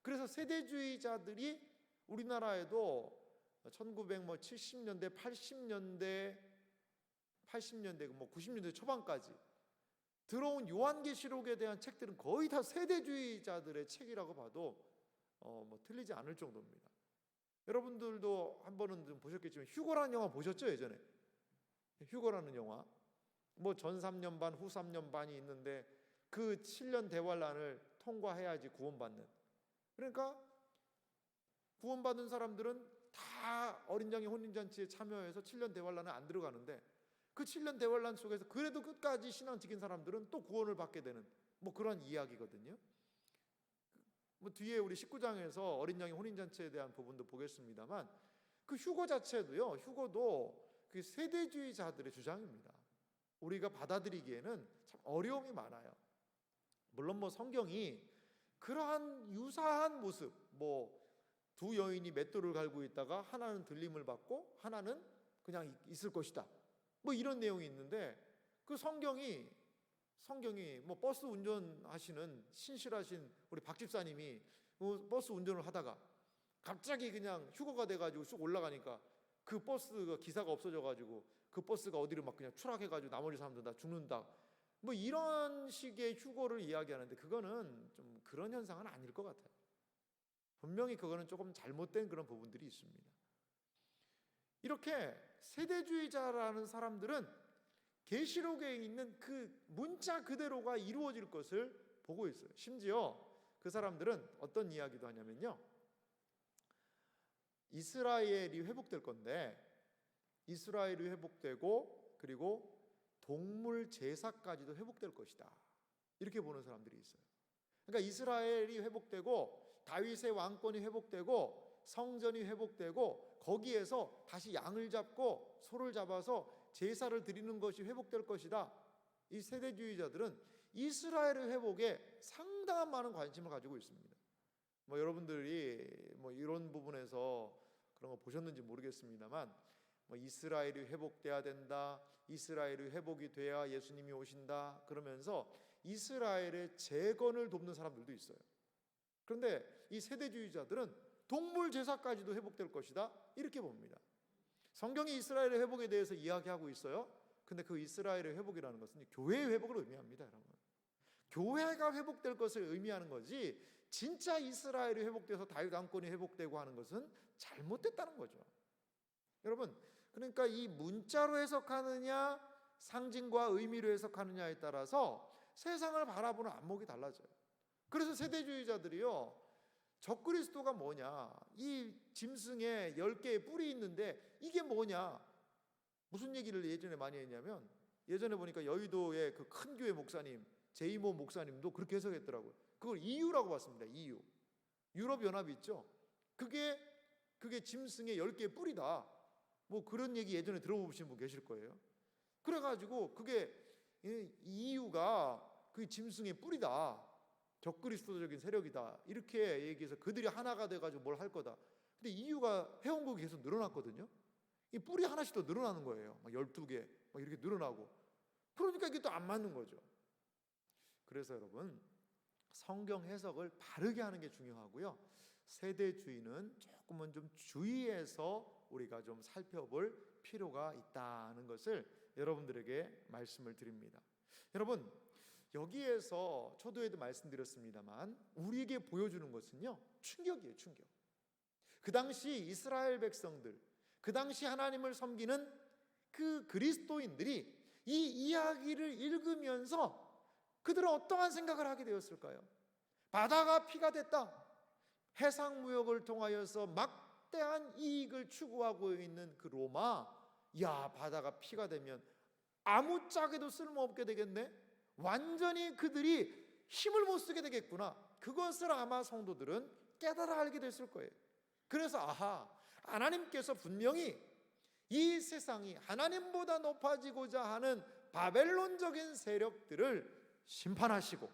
그래서 세대주의자들이 우리나라에도 1970년대, 80년대, 90년대 초반까지 들어온 요한계시록에 대한 책들은 거의 다 세대주의자들의 책이라고 봐도 틀리지 않을 정도입니다. 여러분들도 한 번은 좀 보셨겠지만 휴거라는 영화 보셨죠? 예전에 휴거라는 영화 전 3년 반, 후 3년 반이 있는데 그 7년 대환란을 통과해야지 구원받는. 그러니까 구원받은 사람들은 다 어린 양의 혼인잔치에 참여해서 7년 대환란에 안 들어가는데 그 7년 대환란 속에서 그래도 끝까지 신앙 지킨 사람들은 또 구원을 받게 되는 그런 이야기거든요. 뒤에 우리 19장에서 어린 양의 혼인잔치에 대한 부분도 보겠습니다만 그 휴거 자체도요, 휴거도 그 세대주의자들의 주장입니다. 우리가 받아들이기에는 참 어려움이 많아요. 물론 성경이 그러한 유사한 모습, 두 여인이 맷돌을 갈고 있다가 하나는 들림을 받고 하나는 그냥 있을 것이다, 이런 내용이 있는데 그 성경이 버스 운전하시는 신실하신 우리 박 집사님이 버스 운전을 하다가 갑자기 그냥 휴거가 돼가지고 쑥 올라가니까 그 버스가 기사가 없어져가지고 그 버스가 어디로 막 그냥 추락해가지고 나머지 사람들 다 죽는다, 이런 식의 휴거를 이야기하는데 그거는 좀 그런 현상은 아닐 것 같아요. 분명히 그거는 조금 잘못된 그런 부분들이 있습니다. 이렇게 세대주의자라는 사람들은 계시록에 있는 그 문자 그대로가 이루어질 것을 보고 있어요. 심지어 그 사람들은 어떤 이야기도 하냐면요, 이스라엘이 회복될 건데 이스라엘이 회복되고 그리고 동물 제사까지도 회복될 것이다, 이렇게 보는 사람들이 있어요. 그러니까 이스라엘이 회복되고 다윗의 왕권이 회복되고 성전이 회복되고 거기에서 다시 양을 잡고 소를 잡아서 제사를 드리는 것이 회복될 것이다. 이 세대주의자들은 이스라엘의 회복에 상당한 많은 관심을 가지고 있습니다. 여러분들이 이런 부분에서 그런 거 보셨는지 모르겠습니다만 이스라엘이 회복돼야 된다, 이스라엘이 회복이 돼야 예수님이 오신다 그러면서 이스라엘의 재건을 돕는 사람들도 있어요. 그런데 이 세대주의자들은 동물 제사까지도 회복될 것이다, 이렇게 봅니다. 성경이 이스라엘의 회복에 대해서 이야기하고 있어요. 근데 그 이스라엘의 회복이라는 것은 교회의 회복을 의미합니다, 여러분. 교회가 회복될 것을 의미하는 거지 진짜 이스라엘이 회복돼서 다윗 왕권이 회복되고 하는 것은 잘못됐다는 거죠. 여러분, 그러니까 이 문자로 해석하느냐 상징과 의미로 해석하느냐에 따라서 세상을 바라보는 안목이 달라져요. 그래서 세대주의자들이요, 적그리스도가 뭐냐, 이 짐승에 10개의 뿔이 있는데 이게 뭐냐, 무슨 얘기를 예전에 많이 했냐면 예전에 보니까 여의도의 그 큰 교회 목사님 제이모 목사님도 그렇게 해석했더라고요. 그걸 EU라고 봤습니다. EU, 유럽연합이 있죠. 그게 짐승의 10개의 뿔이다, 그런 얘기 예전에 들어보신 분 계실 거예요. 그래가지고 그게 EU가 그 짐승의 뿔이다, 적그리스도적인 세력이다, 이렇게 얘기해서 그들이 하나가 돼가지고 뭘 할 거다. 근데 EU가 회원국이 계속 늘어났거든요. 이 뿔이 하나씩 더 늘어나는 거예요. 12개 이렇게 늘어나고. 그러니까 이게 또 안 맞는 거죠. 그래서 여러분, 성경 해석을 바르게 하는 게 중요하고요, 세대주의는 조금은 좀 주의해서 우리가 좀 살펴볼 필요가 있다는 것을 여러분들에게 말씀을 드립니다. 여러분, 여기에서 초도에도 말씀드렸습니다만 우리에게 보여주는 것은요, 충격이에요, 충격. 그 당시 이스라엘 백성들, 그 당시 하나님을 섬기는 그 그리스도인들이 이 이야기를 읽으면서 그들은 어떠한 생각을 하게 되었을까요? 바다가 피가 됐다, 해상무역을 통하여서 막대한 이익을 추구하고 있는 그 로마, 야, 바다가 피가 되면 아무짝에도 쓸모없게 되겠네, 완전히 그들이 힘을 못 쓰게 되겠구나, 그것을 아마 성도들은 깨달아 알게 됐을 거예요. 그래서 하나님께서 분명히 이 세상이 하나님보다 높아지고자 하는 바벨론적인 세력들을 심판하시고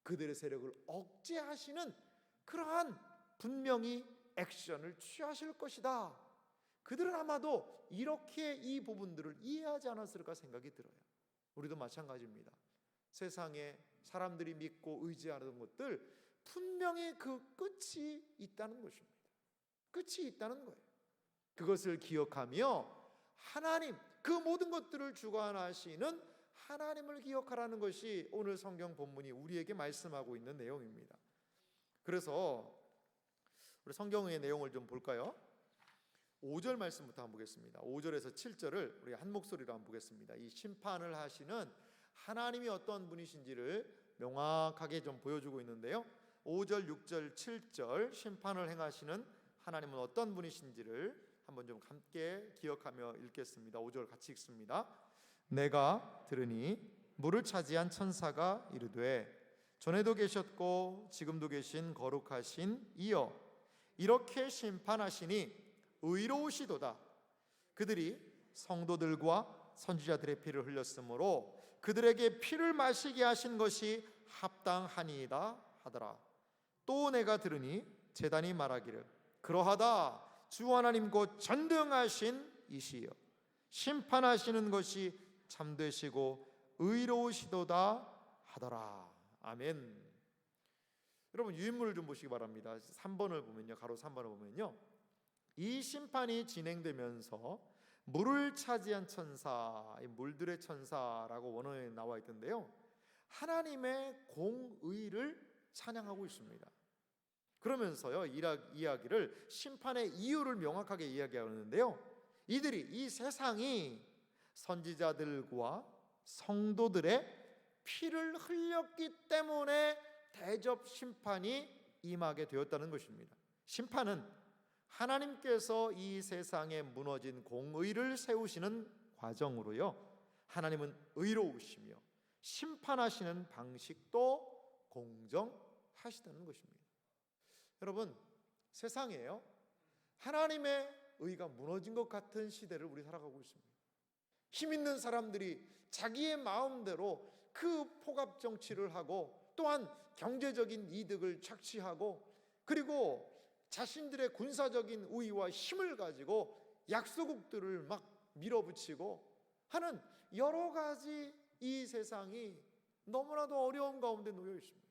그들의 세력을 억제하시는 그러한 분명히 액션을 취하실 것이다. 그들은 아마도 이렇게 이 부분들을 이해하지 않았을까 생각이 들어요. 우리도 마찬가지입니다. 세상에 사람들이 믿고 의지하는 것들 분명히 그 끝이 있다는 것입니다. 끝이 있다는 거예요. 그것을 기억하며 하나님, 그 모든 것들을 주관하시는 하나님을 기억하라는 것이 오늘 성경 본문이 우리에게 말씀하고 있는 내용입니다. 그래서 우리 성경의 내용을 좀 볼까요? 5절 말씀부터 한번 보겠습니다. 5절에서 7절을 우리 한 목소리로 한번 보겠습니다. 이 심판을 하시는 하나님이 어떤 분이신지를 명확하게 좀 보여주고 있는데요. 5절, 6절, 7절 심판을 행하시는 하나님은 어떤 분이신지를 한번 좀 함께 기억하며 읽겠습니다. 5절 같이 읽습니다. 내가 들으니 물을 차지한 천사가 이르되 전에도 계셨고 지금도 계신 거룩하신 이여 이렇게 심판하시니 의로우시도다. 그들이 성도들과 선지자들의 피를 흘렸으므로 그들에게 피를 마시게 하신 것이 합당하니이다 하더라. 또 내가 들으니 제단이 말하기를 그러하다. 주 하나님 곧 전등하신 이시여 심판하시는 것이 참되시고 의로우시도다 하더라. 아멘. 여러분 유인물을 좀 보시기 바랍니다. 3번을 보면요, 가로 3번을 보면요, 이 심판이 진행되면서 물을 차지한 천사, 물들의 천사라고 원어에 나와 있던데요, 하나님의 공의를 찬양하고 있습니다. 그러면서요 이야기를 심판의 이유를 명확하게 이야기하는데요, 이들이 이 세상이 선지자들과 성도들의 피를 흘렸기 때문에 대접 심판이 임하게 되었다는 것입니다. 심판은 하나님께서 이 세상에 무너진 공의를 세우시는 과정으로요, 하나님은 의로우시며 심판하시는 방식도 공정하시다는 것입니다. 여러분, 세상에요 하나님의 의가 무너진 것 같은 시대를 우리 살아가고 있습니다. 힘 있는 사람들이 자기의 마음대로 그 포갑 정치를 하고 또한 경제적인 이득을 착취하고 그리고 자신들의 군사적인 우위와 힘을 가지고 약소국들을 막 밀어붙이고 하는 여러 가지 이 세상이 너무나도 어려운 가운데 놓여 있습니다.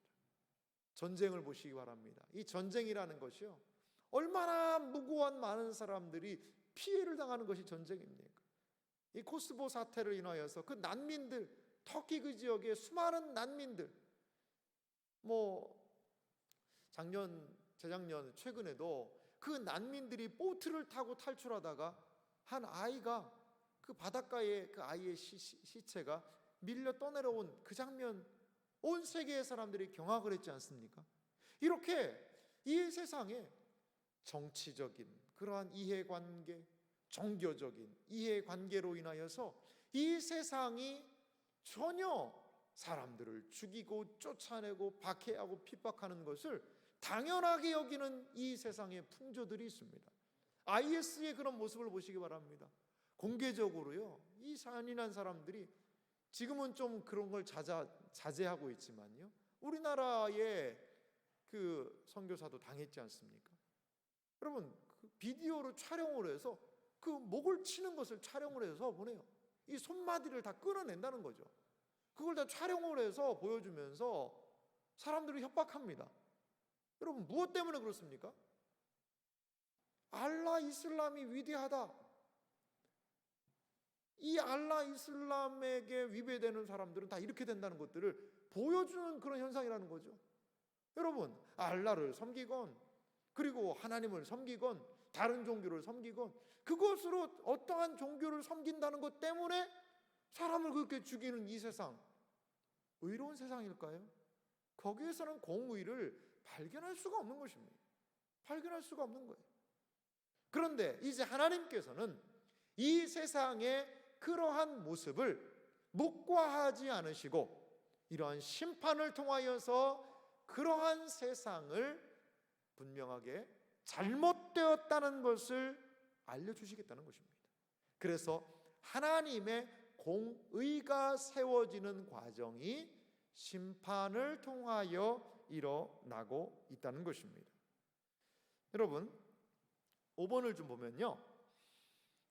전쟁을 보시기 바랍니다. 이 전쟁이라는 것이요, 얼마나 무고한 많은 사람들이 피해를 당하는 것이 전쟁입니까? 이 코스보 사태를 인하여서 그 난민들, 터키 그 지역의 수많은 난민들, 재작년 최근에도 그 난민들이 보트를 타고 탈출하다가 한 아이가 그 바닷가에 그 아이의 시체가 밀려 떠내려온 그 장면, 온 세계의 사람들이 경악을 했지 않습니까? 이렇게 이 세상에 정치적인 그러한 이해관계, 종교적인 이해관계로 인하여서 이 세상이 전혀 사람들을 죽이고 쫓아내고 박해하고 핍박하는 것을 당연하게 여기는 이 세상의 풍조들이 있습니다. IS의 그런 모습을 보시기 바랍니다. 공개적으로요, 이 잔인한 사람들이 지금은 좀 그런 걸 자제하고 있지만요, 우리나라의 그 선교사도 당했지 않습니까? 여러분, 그 비디오로 촬영을 해서 그 목을 치는 것을 촬영을 해서 보내요. 이 손마디를 다 끊어낸다는 거죠. 그걸 다 촬영을 해서 보여주면서 사람들을 협박합니다. 여러분, 무엇 때문에 그렇습니까? 알라 이슬람이 위대하다, 이 알라 이슬람에게 위배되는 사람들은 다 이렇게 된다는 것들을 보여주는 그런 현상이라는 거죠. 여러분, 알라를 섬기건 그리고 하나님을 섬기건 다른 종교를 섬기건 그것으로 어떠한 종교를 섬긴다는 것 때문에 사람을 그렇게 죽이는 이 세상, 의로운 세상일까요? 거기에서는 공의를 발견할 수가 없는 것입니다. 발견할 수가 없는 거예요. 그런데 이제 하나님께서는 이 세상의 그러한 모습을 묵과하지 않으시고 이러한 심판을 통하여서 그러한 세상을 분명하게 잘못되었다는 것을 알려주시겠다는 것입니다. 그래서 하나님의 공의가 세워지는 과정이 심판을 통하여 일어나고 있다는 것입니다. 여러분 5번을 좀 보면요,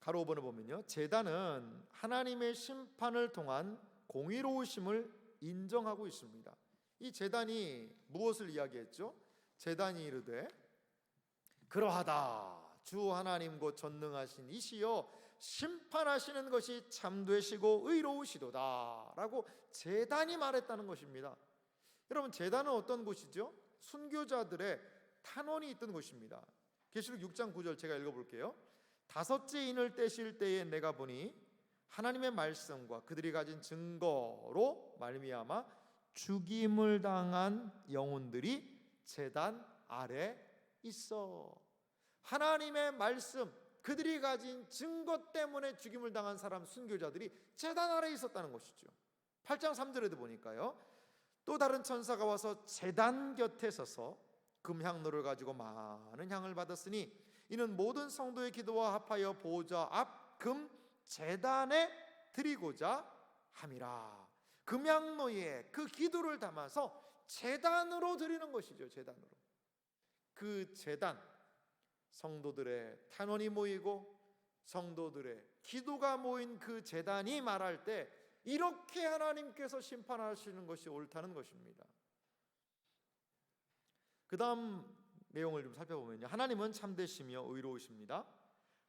가로 5번을 보면요, 제단은 하나님의 심판을 통한 공의로우심을 인정하고 있습니다. 이 제단이 무엇을 이야기했죠? 제단이 이르되 그러하다 주 하나님 곧 전능하신 이시여 심판하시는 것이 참되시고 의로우시도다 라고 제단이 말했다는 것입니다. 여러분 제단은 어떤 곳이죠? 순교자들의 탄원이 있던 곳입니다. 계시록 6장 9절 제가 읽어볼게요. 다섯째 인을 떼실 때에 내가 보니 하나님의 말씀과 그들이 가진 증거로 말미암아 죽임을 당한 영혼들이 제단 아래 있어. 하나님의 말씀, 그들이 가진 증거 때문에 죽임을 당한 사람, 순교자들이 제단 아래에 있었다는 것이죠. 8장 3절에도 보니까요, 또 다른 천사가 와서 제단 곁에 서서 금향로를 가지고 많은 향을 받았으니 이는 모든 성도의 기도와 합하여 보좌 앞 금 제단에 드리고자 함이라. 금향로에 그 기도를 담아서 제단으로 드리는 것이죠. 제단으로. 그 제단, 성도들의 탄원이 모이고 성도들의 기도가 모인 그 제단이 말할 때 이렇게 하나님께서 심판하시는 것이 옳다는 것입니다. 그 다음 내용을 좀 살펴보면요, 하나님은 참되시며 의로우십니다.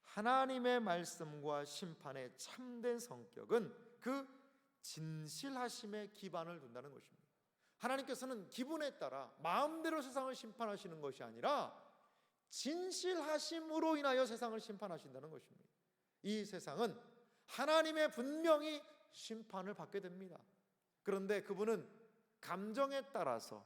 하나님의 말씀과 심판의 참된 성격은 그 진실하심에 기반을 둔다는 것입니다. 하나님께서는 기분에 따라 마음대로 세상을 심판하시는 것이 아니라 진실하심으로 인하여 세상을 심판하신다는 것입니다. 이 세상은 하나님의 분명히 심판을 받게 됩니다. 그런데 그분은 감정에 따라서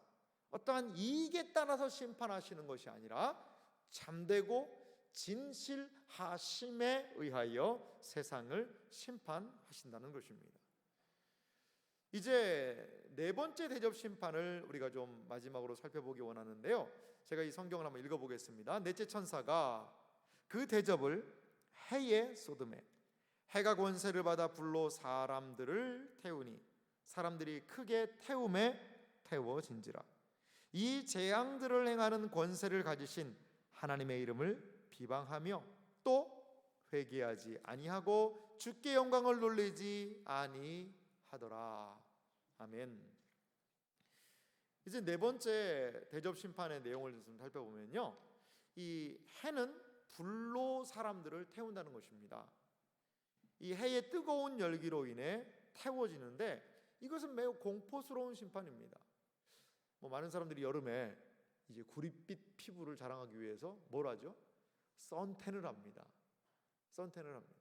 어떠한 이익에 따라서 심판하시는 것이 아니라 참되고 진실하심에 의하여 세상을 심판하신다는 것입니다. 이제 네 번째 대접 심판을 우리가 좀 마지막으로 살펴보기 원하는데요, 제가 이 성경을 한번 읽어보겠습니다. 넷째 천사가 그 대접을 해에 쏟음에 해가 권세를 받아 불로 사람들을 태우니 사람들이 크게 태움에 태워진지라. 이 재앙들을 행하는 권세를 가지신 하나님의 이름을 비방하며 또 회개하지 아니하고 주께 영광을 돌리지 아니하더라. 아멘. 이제 네 번째 대접 심판의 내용을 좀 살펴보면요, 이 해는 불로 사람들을 태운다는 것입니다. 이 해의 뜨거운 열기로 인해 태워지는데 이것은 매우 공포스러운 심판입니다. 많은 사람들이 여름에 이제 구릿빛 피부를 자랑하기 위해서 뭘 하죠? 선탠을 합니다. 선탠을 합니다.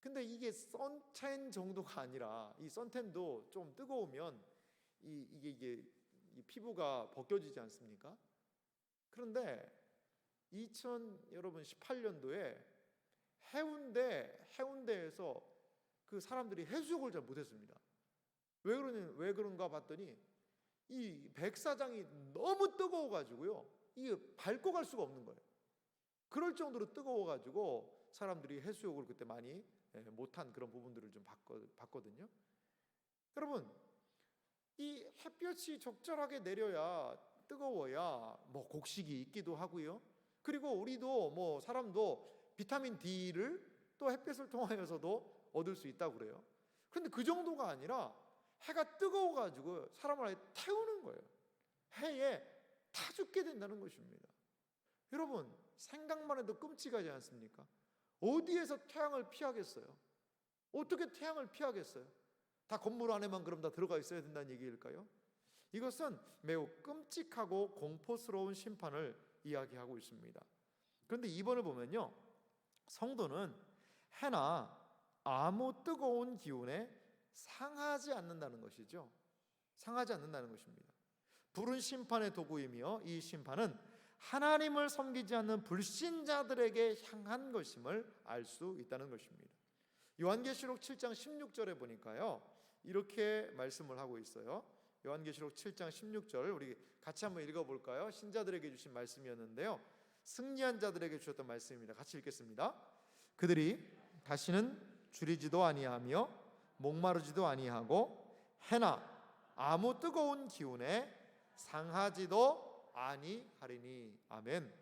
근데 이게 선탠 정도가 아니라 이 선탠도 좀 뜨거우면 이게 피부가 벗겨지지 않습니까? 그런데 여러분 18년도에 해운대에서 그 사람들이 해수욕을 잘 못했습니다. 왜 그런가 봤더니 이 백사장이 너무 뜨거워가지고요, 이게 밟고 갈 수가 없는 거예요. 그럴 정도로 뜨거워가지고 사람들이 해수욕을 그때 많이 못한 그런 부분들을 좀 봤거든요. 여러분, 이 햇볕이 적절하게 내려야 뜨거워야 곡식이 있기도 하고요. 그리고 우리도 사람도 비타민 D를 또 햇볕을 통하여서도 얻을 수 있다고 그래요. 그런데 그 정도가 아니라 해가 뜨거워가지고 사람을 아예 태우는 거예요. 해에 타 죽게 된다는 것입니다. 여러분, 생각만 해도 끔찍하지 않습니까? 어디에서 태양을 피하겠어요? 어떻게 태양을 피하겠어요? 다 건물 안에만 그럼 다 들어가 있어야 된다는 얘기일까요? 이것은 매우 끔찍하고 공포스러운 심판을 이야기하고 있습니다. 그런데 2번을 보면요, 성도는 해나 아무 뜨거운 기운에 상하지 않는다는 것이죠. 상하지 않는다는 것입니다. 불은 심판의 도구이며 이 심판은 하나님을 섬기지 않는 불신자들에게 향한 것임을 알 수 있다는 것입니다. 요한계시록 7장 16절에 보니까요, 이렇게 말씀을 하고 있어요. 요한계시록 7장 16절 우리 같이 한번 읽어볼까요? 신자들에게 주신 말씀이었는데요, 승리한 자들에게 주셨던 말씀입니다. 같이 읽겠습니다. 그들이 다시는 줄이지도 아니하며 목마르지도 아니하고 해나 아무 뜨거운 기운에 상하지도 아니하리니. 아멘.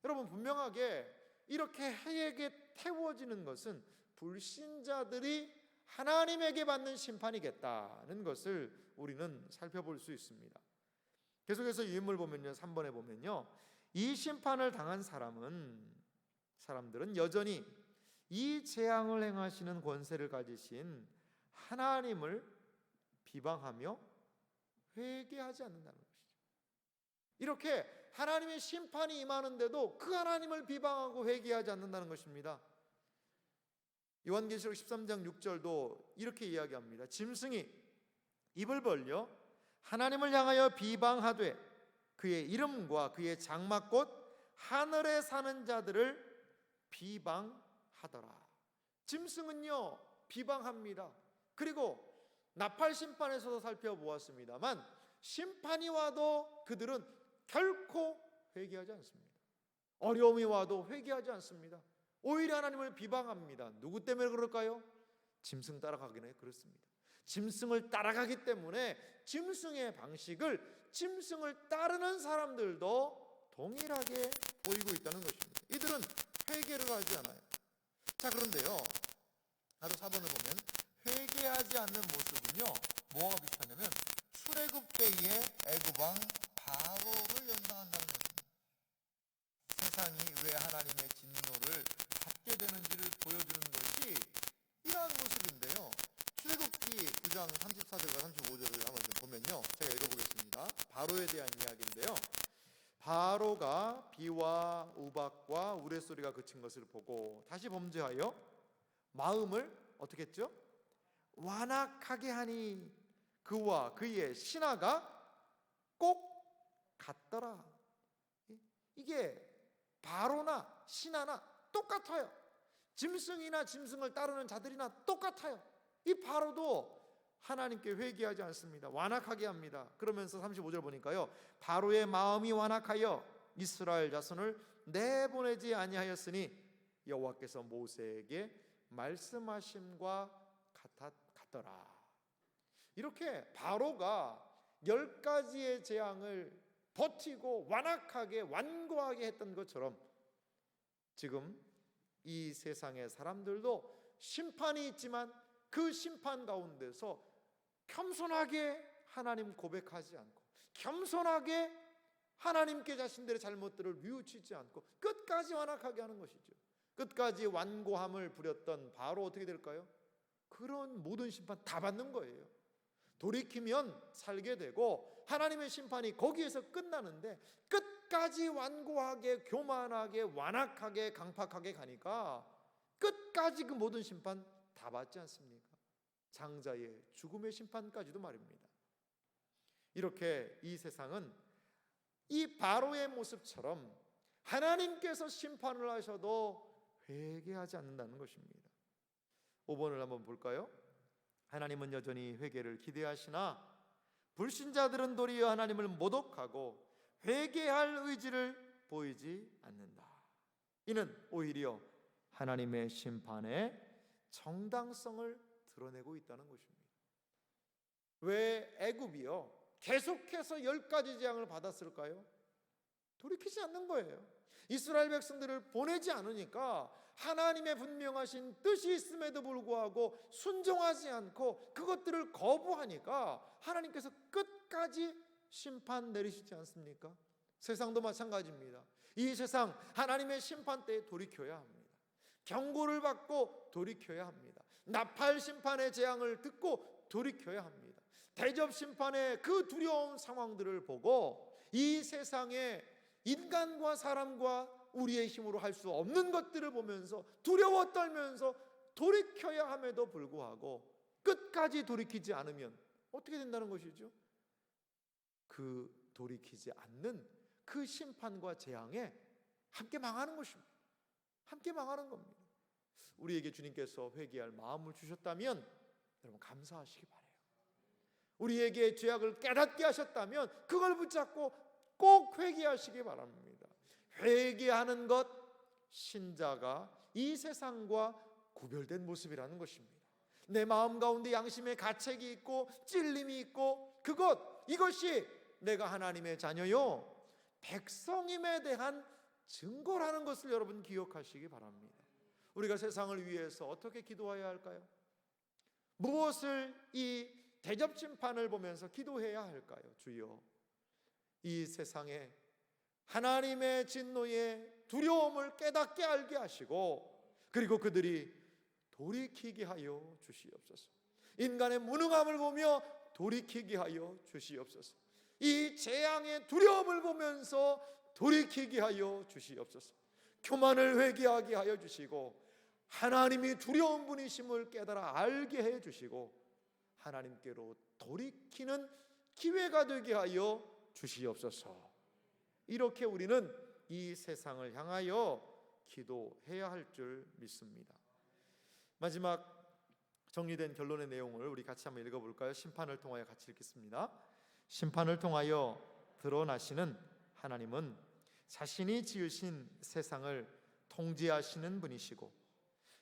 여러분, 분명하게 이렇게 해에게 태워지는 것은 불신자들이 하나님에게 받는 심판이겠다는 것을 우리는 살펴볼 수 있습니다. 계속해서 이 인물 보면요, 3번에 보면요, 이 심판을 당한 사람들은 여전히 이 재앙을 행하시는 권세를 가지신 하나님을 비방하며 회개하지 않는다는 것이죠. 이렇게 하나님의 심판이 임하는데도 그 하나님을 비방하고 회개하지 않는다는 것입니다. 요한계시록 13장 6절도 이렇게 이야기합니다. 짐승이 입을 벌려 하나님을 향하여 비방하되 그의 이름과 그의 장막 곧 하늘에 사는 자들을 비방하더라. 짐승은요, 비방합니다. 그리고 나팔 심판에서도 살펴보았습니다만 심판이 와도 그들은 결코 회개하지 않습니다. 어려움이 와도 회개하지 않습니다. 오히려 하나님을 비방합니다. 누구 때문에 그럴까요? 짐승 따라가기는 그렇습니다. 짐승을 따라가기 때문에 짐승의 방식을 짐승을 따르는 사람들도 동일하게 보이고 있다는 것입니다. 이들은 회개를 하지 않아요. 자, 그런데요, 바로 4번을 보면 회개하지 않는 모습은요, 뭐와 비슷하냐면 출애굽 때의 애굽왕 바로를 연상한다는 것입니다. 세상이 왜 하나님의 진노를 받게 되는지를 보여주는 것이 이러한 모습인데요, 출애굽기 9장 34절과 35절을 한번 좀 보면요, 제가 읽어보겠습니다. 바로에 대한 이야기인데요, 바로가 비와 우박과 우레소리가 그친 것을 보고 다시 범죄하여 마음을 어떻게 했죠? 완악하게 하니 그와 그의 신하가 꼭 같더라. 이게 바로나 신하나 똑같아요. 짐승이나 짐승을 따르는 자들이나 똑같아요. 이 바로도 하나님께 회개하지 않습니다. 완악하게 합니다. 그러면서 35절 보니까요, 바로의 마음이 완악하여 이스라엘 자손을 내보내지 아니하였으니 여호와께서 모세에게 말씀하심과 같더라. 이렇게 바로가 10가지의 재앙을 버티고 완악하게 완고하게 했던 것처럼 지금 이 세상의 사람들도 심판이 있지만 그 심판 가운데서 겸손하게 하나님 고백하지 않고 겸손하게 하나님께 자신들의 잘못들을 뉘우치지 않고 끝까지 완악하게 하는 것이죠. 끝까지 완고함을 부렸던 바로 어떻게 될까요? 그런 모든 심판 다 받는 거예요. 돌이키면 살게 되고 하나님의 심판이 거기에서 끝나는데 끝까지 완고하게 교만하게 완악하게 강팍하게 가니까 끝까지 그 모든 심판 다 받지 않습니까? 장자의 죽음의 심판까지도 말입니다. 이렇게 이 세상은 이 바로의 모습처럼 하나님께서 심판을 하셔도 회개하지 않는다는 것입니다. 5번을 한번 볼까요? 하나님은 여전히 회개를 기대하시나 불신자들은 도리어 하나님을 모독하고 회개할 의지를 보이지 않는다. 이는 오히려 하나님의 심판의 정당성을 드러내고 있다는 것입니다. 왜 애굽이요 계속해서 10가지 재앙을 받았을까요? 돌이키지 않는 거예요. 이스라엘 백성들을 보내지 않으니까 하나님의 분명하신 뜻이 있음에도 불구하고 순종하지 않고 그것들을 거부하니까 하나님께서 끝까지 심판 내리시지 않습니까? 세상도 마찬가지입니다. 이 세상 하나님의 심판 때에 돌이켜야 합니다. 경고를 받고 돌이켜야 합니다. 나팔 심판의 재앙을 듣고 돌이켜야 합니다. 대접 심판의 그 두려운 상황들을 보고 이 세상에 인간과 사람과 우리의 힘으로 할 수 없는 것들을 보면서 두려워 떨면서 돌이켜야 함에도 불구하고 끝까지 돌이키지 않으면 어떻게 된다는 것이죠? 그 돌이키지 않는 그 심판과 재앙에 함께 망하는 것입니다. 함께 망하는 겁니다. 우리에게 주님께서 회개할 마음을 주셨다면 여러분 감사하시기 바라요. 우리에게 죄악을 깨닫게 하셨다면 그걸 붙잡고 꼭 회개하시기 바랍니다. 회개하는 것, 신자가 이 세상과 구별된 모습이라는 것입니다. 내 마음 가운데 양심의 가책이 있고 찔림이 있고 이것이 내가 하나님의 자녀요 백성임에 대한 증거라는 것을 여러분 기억하시기 바랍니다. 우리가 세상을 위해서 어떻게 기도해야 할까요? 무엇을 이 대접심판을 보면서 기도해야 할까요? 주여, 이 세상에 하나님의 진노의 두려움을 깨닫게 알게 하시고, 그리고 그들이 돌이키게 하여 주시옵소서. 인간의 무능함을 보며 돌이키게 하여 주시옵소서. 이 재앙의 두려움을 보면서 돌이키게 하여 주시옵소서. 교만을 회개하게 하여 주시고, 하나님이 두려운 분이심을 깨달아 알게 해 주시고, 하나님께로 돌이키는 기회가 되게 하여 주시옵소서. 이렇게 우리는 이 세상을 향하여 기도해야 할 줄 믿습니다. 마지막 정리된 결론의 내용을 우리 같이 한번 읽어볼까요? 심판을 통하여 같이 읽겠습니다. 심판을 통하여 드러나시는 하나님은 자신이 지으신 세상을 통제하시는 분이시고,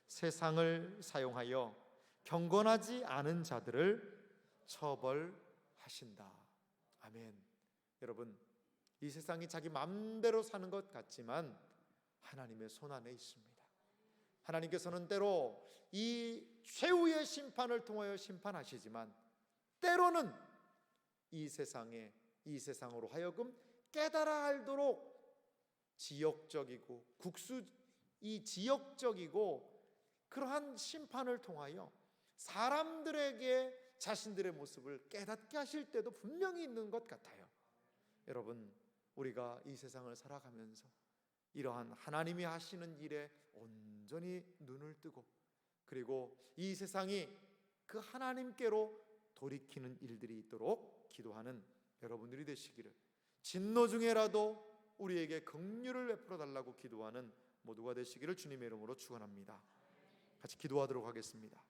세상을 사용하여 경건하지 않은 자들을 처벌하신다. 아멘. 여러분, 이 세상이 자기 마음대로 사는 것 같지만 하나님의 손 안에 있습니다. 하나님께서는 때로 이 최후의 심판을 통하여 심판하시지만, 때로는 이 세상으로 하여금 깨달아 알도록 지역적이고 지역적이고 그러한 심판을 통하여 사람들에게 자신들의 모습을 깨닫게 하실 때도 분명히 있는 것 같아요. 여러분, 우리가 이 세상을 살아가면서 이러한 하나님이 하시는 일에 온전히 눈을 뜨고, 그리고 이 세상이 그 하나님께로 돌이키는 일들이 있도록 기도하는 여러분들이 되시기를, 진노 중에라도 우리에게 긍휼을 베풀어 달라고 기도하는 모두가 되시기를 주님의 이름으로 축원합니다. 같이 기도하도록 하겠습니다.